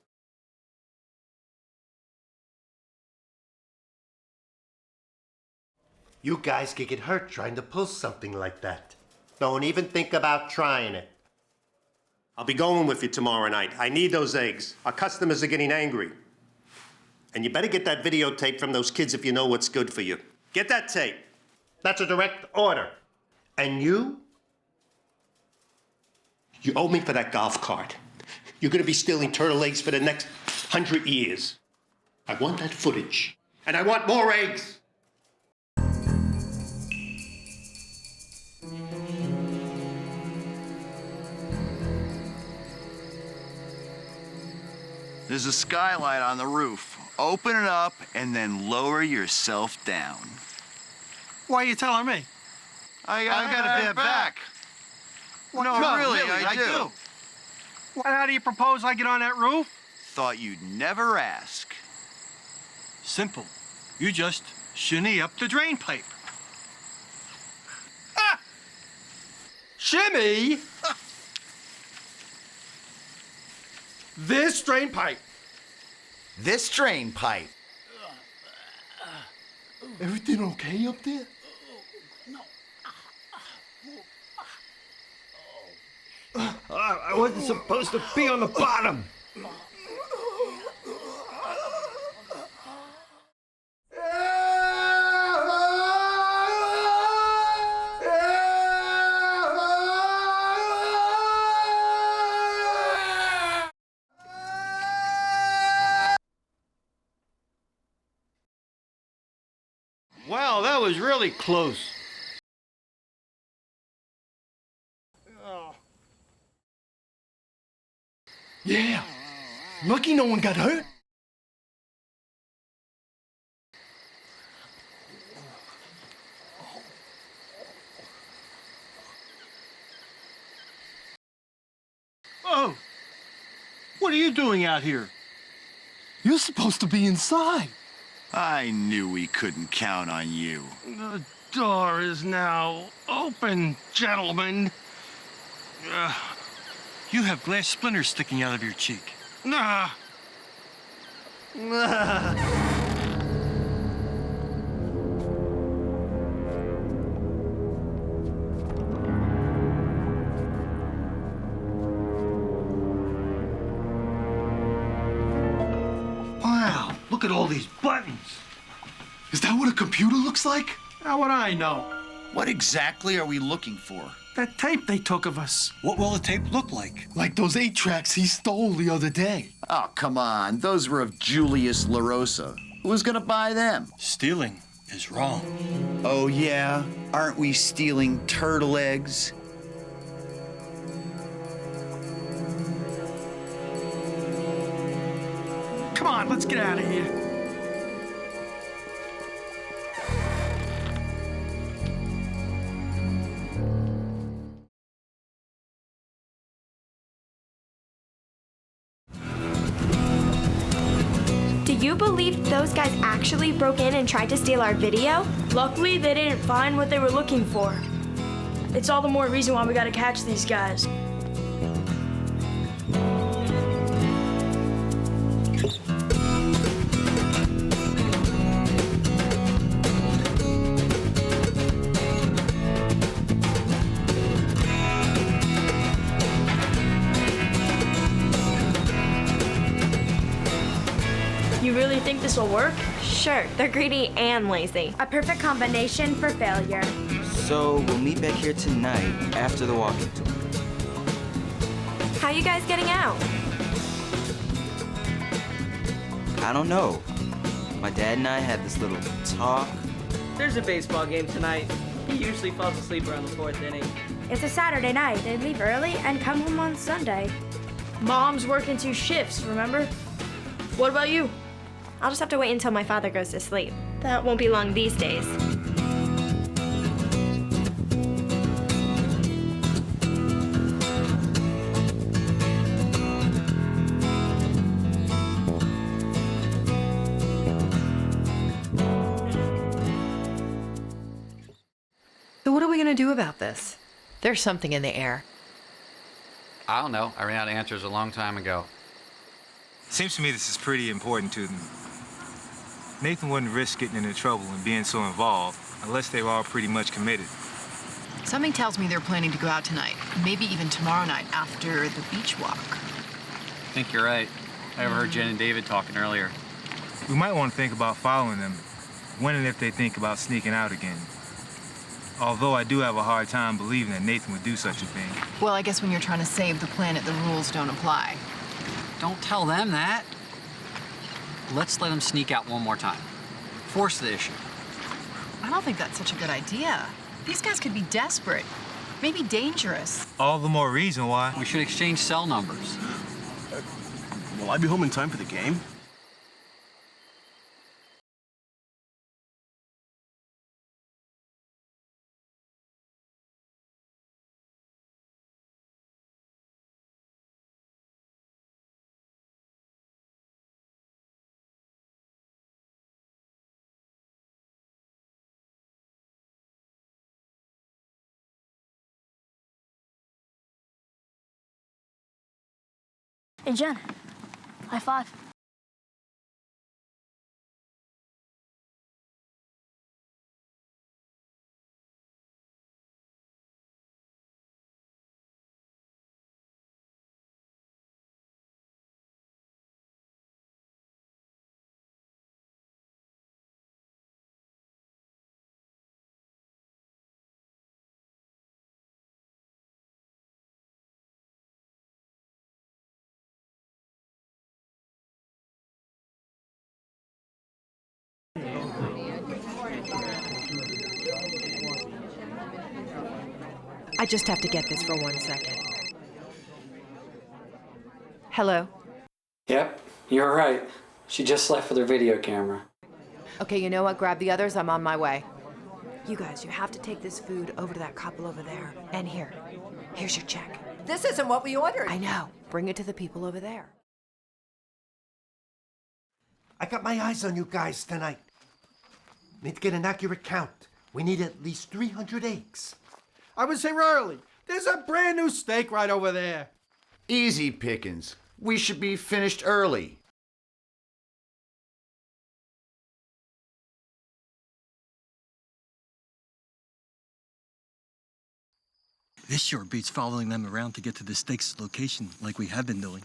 You guys could get hurt trying to pull something like that. Don't even think about trying it. I'll be going with you tomorrow night. I need those eggs. Our customers are getting angry. And you better get that videotape from those kids if you know what's good for you. Get that tape. That's a direct order. And you owe me for that golf cart. You're gonna be stealing turtle eggs for the next 100 years. I want that footage. And I want more eggs. There's a skylight on the roof. Open it up and then lower yourself down. Why are you telling me? I gotta be back. No, really, I do. Well, how do you propose I get on that roof? Thought you'd never ask. Simple. You just shinny up the drain pipe. Ah! Shimmy! This drain pipe. This drain pipe. Everything okay up there? I wasn't supposed to be on the bottom. Wow, that was really close. Yeah. Lucky no one got hurt. Oh, what are you doing out here? You're supposed to be inside. I knew we couldn't count on you. The door is now open, gentlemen. You have glass splinters sticking out of your cheek. Nah. Wow, look at all these buttons. Is that what a computer looks like? How would I know? What exactly are we looking for? That tape they took of us. What will the tape look like? Like those 8 tracks he stole the other day. Oh, come on. Those were of Julius LaRosa. Who was gonna buy them? Stealing is wrong. Oh, yeah? Aren't we stealing turtle eggs? Come on, let's get out of here. Do you believe those guys actually broke in and tried to steal our video? Luckily, they didn't find what they were looking for. It's all the more reason why we gotta catch these guys. You really think this will work? Sure, they're greedy and lazy. A perfect combination for failure. So we'll meet back here tonight after the walking tour. How you guys getting out? I don't know. My dad and I had this little talk. There's a baseball game tonight. He usually falls asleep around the 4th inning. It's a Saturday night. They leave early and come home on Sunday. Mom's working 2 shifts, remember? What about you? I'll just have to wait until my father goes to sleep. That won't be long these days. So what are we gonna do about this? There's something in the air. I don't know. I ran out of answers a long time ago. Seems to me this is pretty important to them. Nathan wouldn't risk getting into trouble and being so involved unless they were all pretty much committed. Something tells me they're planning to go out tonight, maybe even tomorrow night after the beach walk. I think you're right. I overheard Jen and David talking earlier. We might want to think about following them, when and if they think about sneaking out again. Although I do have a hard time believing that Nathan would do such a thing. Well, I guess when you're trying to save the planet, the rules don't apply. Don't tell them that. Let's let them sneak out one more time. Force the issue. I don't think that's such a good idea. These guys could be desperate, maybe dangerous. All the more reason why. We should exchange cell numbers. Will I be home in time for the game? Hey, Jen. High five. I just have to get this for 1 second. Hello? Yep, you're right. She just left with her video camera. Okay, you know what? Grab the others. I'm on my way. You guys, you have to take this food over to that couple over there. And here's your check. This isn't what we ordered. I know. Bring it to the people over there. I got my eyes on you guys tonight. Need to get an accurate count. We need at least 300 eggs. I was here early. There's a brand new steak right over there. Easy pickings. We should be finished early. This sure beats following them around to get to the steak's location like we have been doing.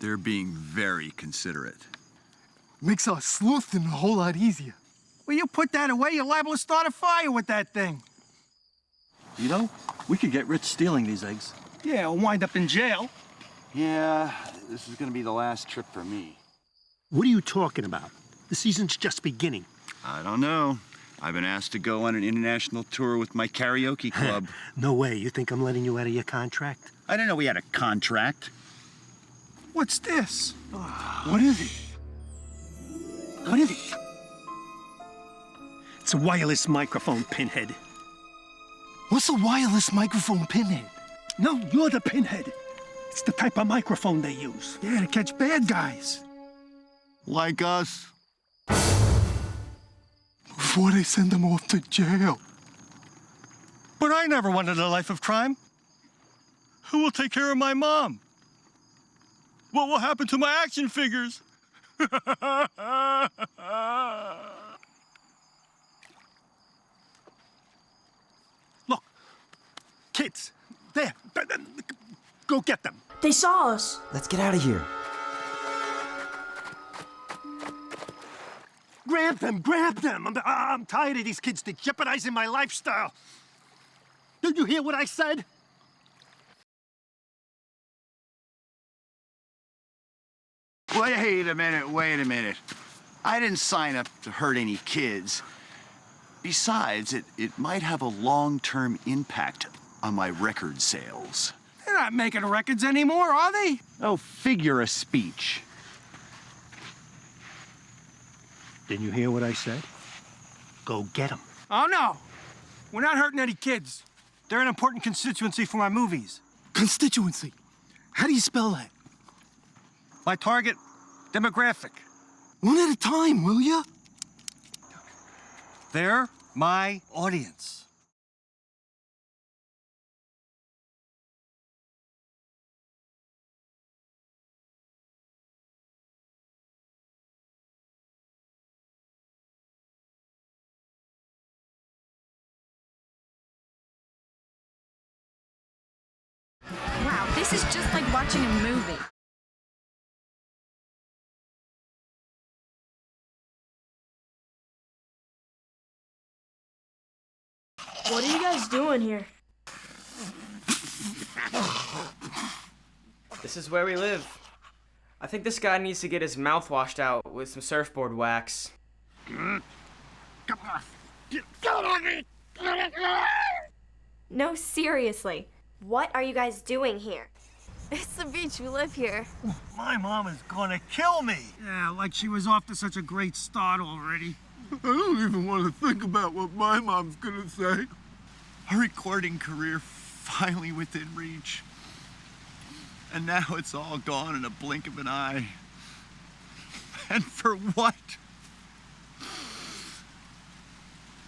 They're being very considerate. Makes our sleuthing a whole lot easier. Will you put that away? You're liable to start a fire with that thing. You know, we could get rich stealing these eggs. Yeah, I'll wind up in jail. Yeah, this is gonna be the last trip for me. What are you talking about? The season's just beginning. I don't know. I've been asked to go on an international tour with my karaoke club. No way. You think I'm letting you out of your contract? I didn't know we had a contract. What's this? What is it? What is it? It's a wireless microphone, Pinhead. What's a wireless microphone, Pinhead? No, you're the Pinhead. It's the type of microphone they use. Yeah, to catch bad guys. Like us. Before they send them off to jail. But I never wanted a life of crime. Who will take care of my mom? What will happen to my action figures? Look, kids, there. Go get them. They saw us. Let's get out of here. Grab them, grab them. I'm tired of these kids. They're jeopardizing my lifestyle. Did you hear what I said? Wait a minute. I didn't sign up to hurt any kids. Besides, it might have a long-term impact on my record sales. They're not making records anymore, are they? Oh, figure of speech. Didn't you hear what I said? Go get them. Oh, no. We're not hurting any kids. They're an important constituency for my movies. Constituency? How do you spell that? My target demographic. One at a time, will ya? They're my audience. Wow, this is just like watching a movie. What are you guys doing here? This is where we live. I think this guy needs to get his mouth washed out with some surfboard wax. Come on. Get on me! No, seriously. What are you guys doing here? It's the beach. We live here. My mom is gonna kill me. Yeah, like she was off to such a great start already. I don't even want to think about what my mom's gonna say. Our recording career finally within reach. And now it's all gone in a blink of an eye. And for what?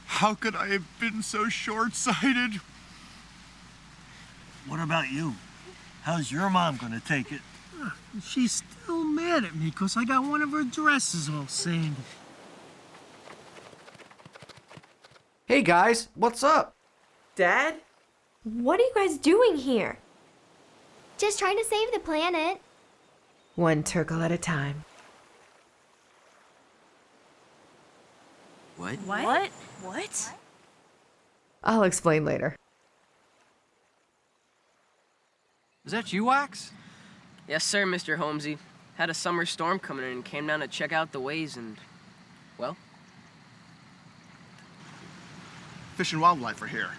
How could I have been so short-sighted? What about you? How's your mom gonna take it? She's still mad at me because I got one of her dresses all sandy. Hey guys, what's up? Dad? What are you guys doing here? Just trying to save the planet. One turtle at a time. What? What? What? I'll explain later. Is that you, Wax? Yes, sir, Mr. Holmesy. Had a summer storm coming in and came down to check out the ways and, well... Fish and Wildlife are here.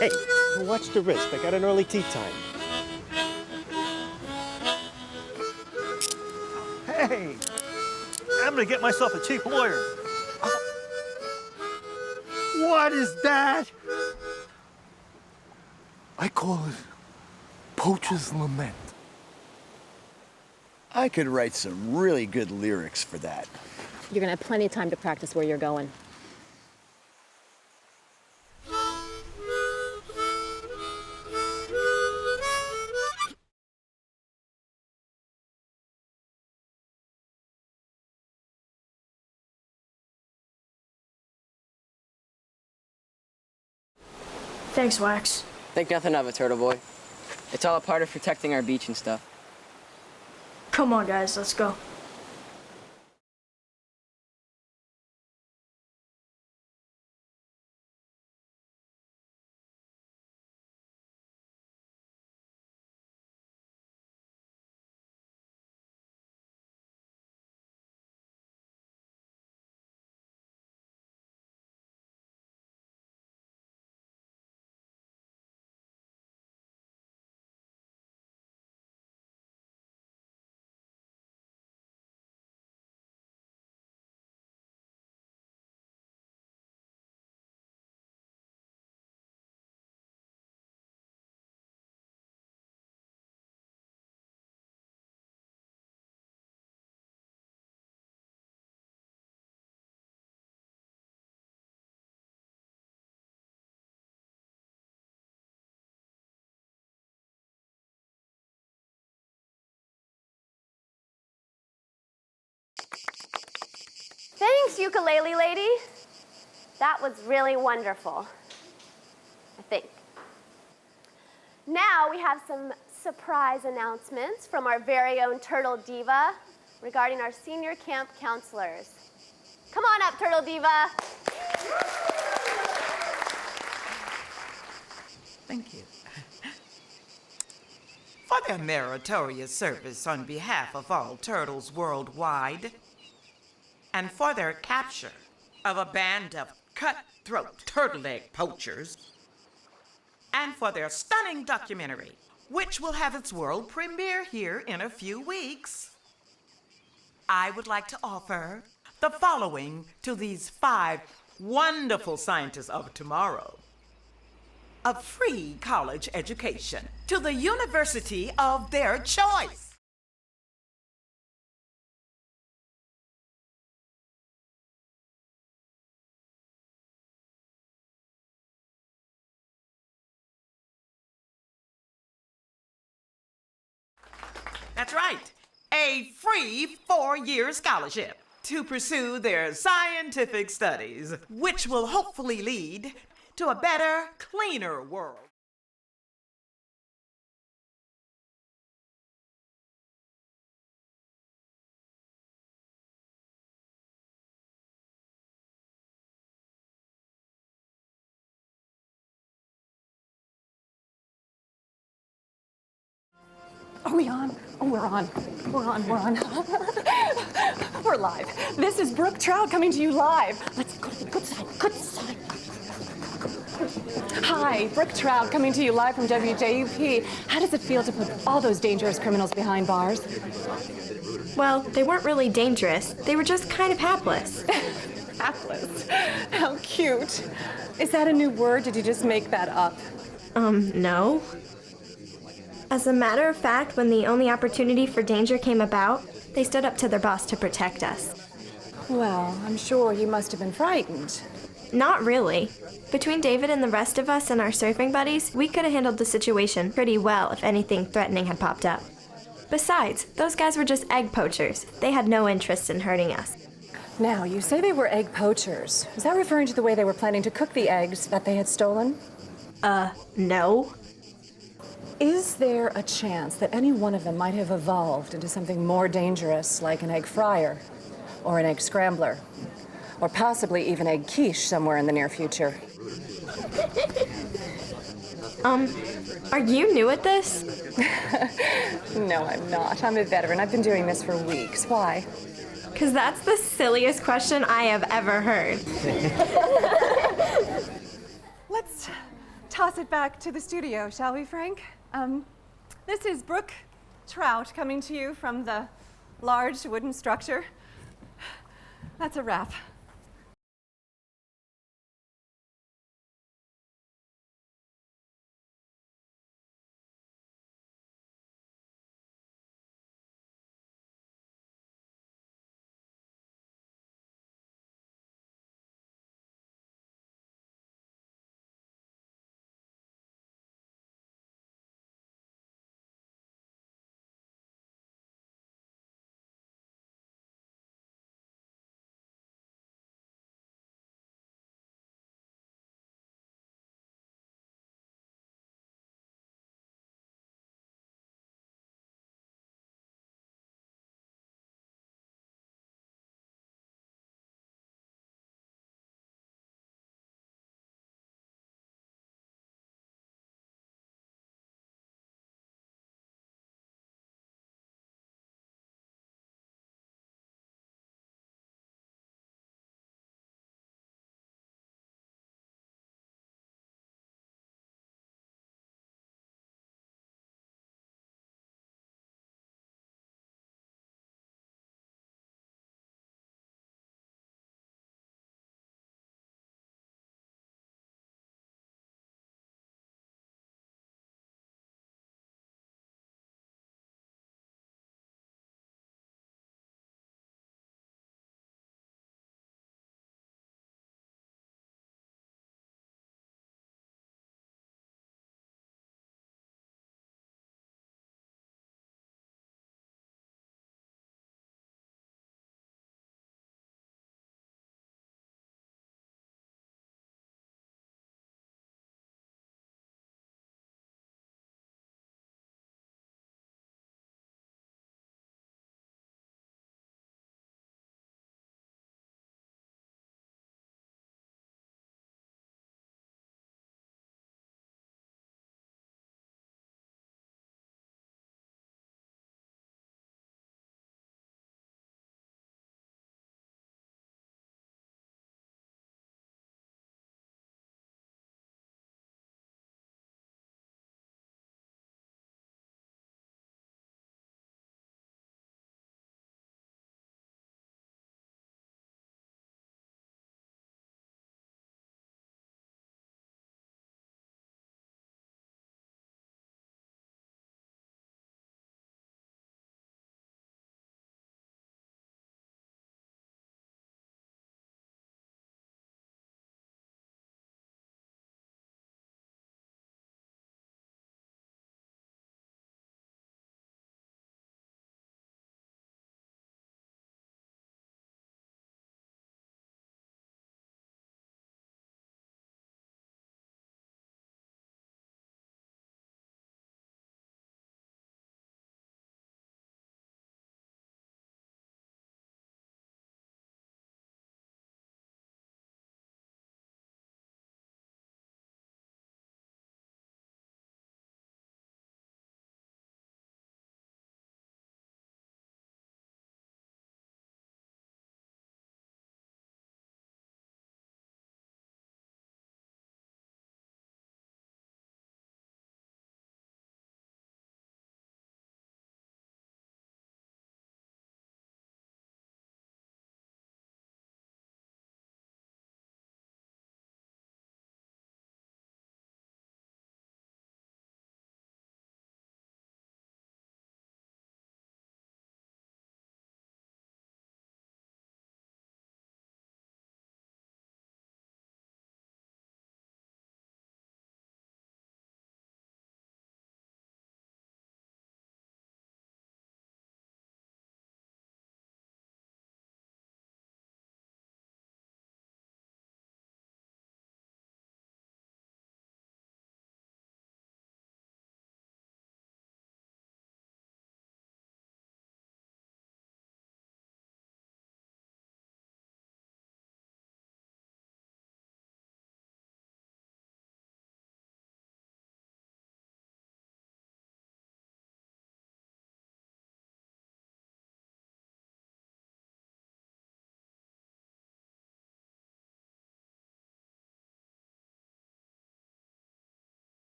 Hey, watch the wrist. I got an early tea time. Hey, I'm gonna get myself a cheap lawyer. What is that? I call it Poacher's Lament. I could write some really good lyrics for that. You're gonna have plenty of time to practice where you're going. Thanks, Wax. Think nothing of it, Turtle Boy. It's all a part of protecting our beach and stuff. Come on, guys, let's go. Thanks, ukulele lady. That was really wonderful, I think. Now we have some surprise announcements from our very own Turtle Diva regarding our senior camp counselors. Come on up, Turtle Diva. Thank you. For their meritorious service on behalf of all turtles worldwide, and for their capture of a band of cutthroat turtle egg poachers, and for their stunning documentary, which will have its world premiere here in a few weeks, I would like to offer the following to these 5 wonderful scientists of tomorrow: a free college education to the university of their choice. That's right, a free 4-year scholarship to pursue their scientific studies, which will hopefully lead to a better, cleaner world. Are we on? Oh, we're on. We're on. We're on. We're live. This is Brooke Trout coming to you live. Let's go to the good side. Good side. Hi, Brooke Trout coming to you live from WJUP. How does it feel to put all those dangerous criminals behind bars? Well, they weren't really dangerous. They were just kind of hapless. Hapless? How cute. Is that a new word? Did you just make that up? No. As a matter of fact, when the only opportunity for danger came about, they stood up to their boss to protect us. Well, I'm sure you must have been frightened. Not really. Between David and the rest of us and our surfing buddies, we could have handled the situation pretty well if anything threatening had popped up. Besides, those guys were just egg poachers. They had no interest in hurting us. Now, you say they were egg poachers. Is that referring to the way they were planning to cook the eggs that they had stolen? No. Is there a chance that any one of them might have evolved into something more dangerous, like an egg fryer, or an egg scrambler, or possibly even egg quiche somewhere in the near future? Are you new at this? No, I'm not. I'm a veteran. I've been doing this for weeks. Why? Because that's the silliest question I have ever heard. Let's toss it back to the studio, shall we, Frank? This is Brooke Trout coming to you from the large wooden structure. That's a wrap.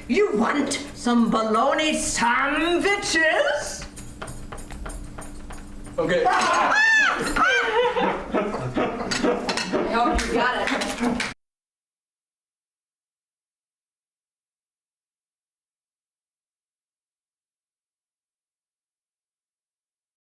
You want some bologna sandwiches? Okay.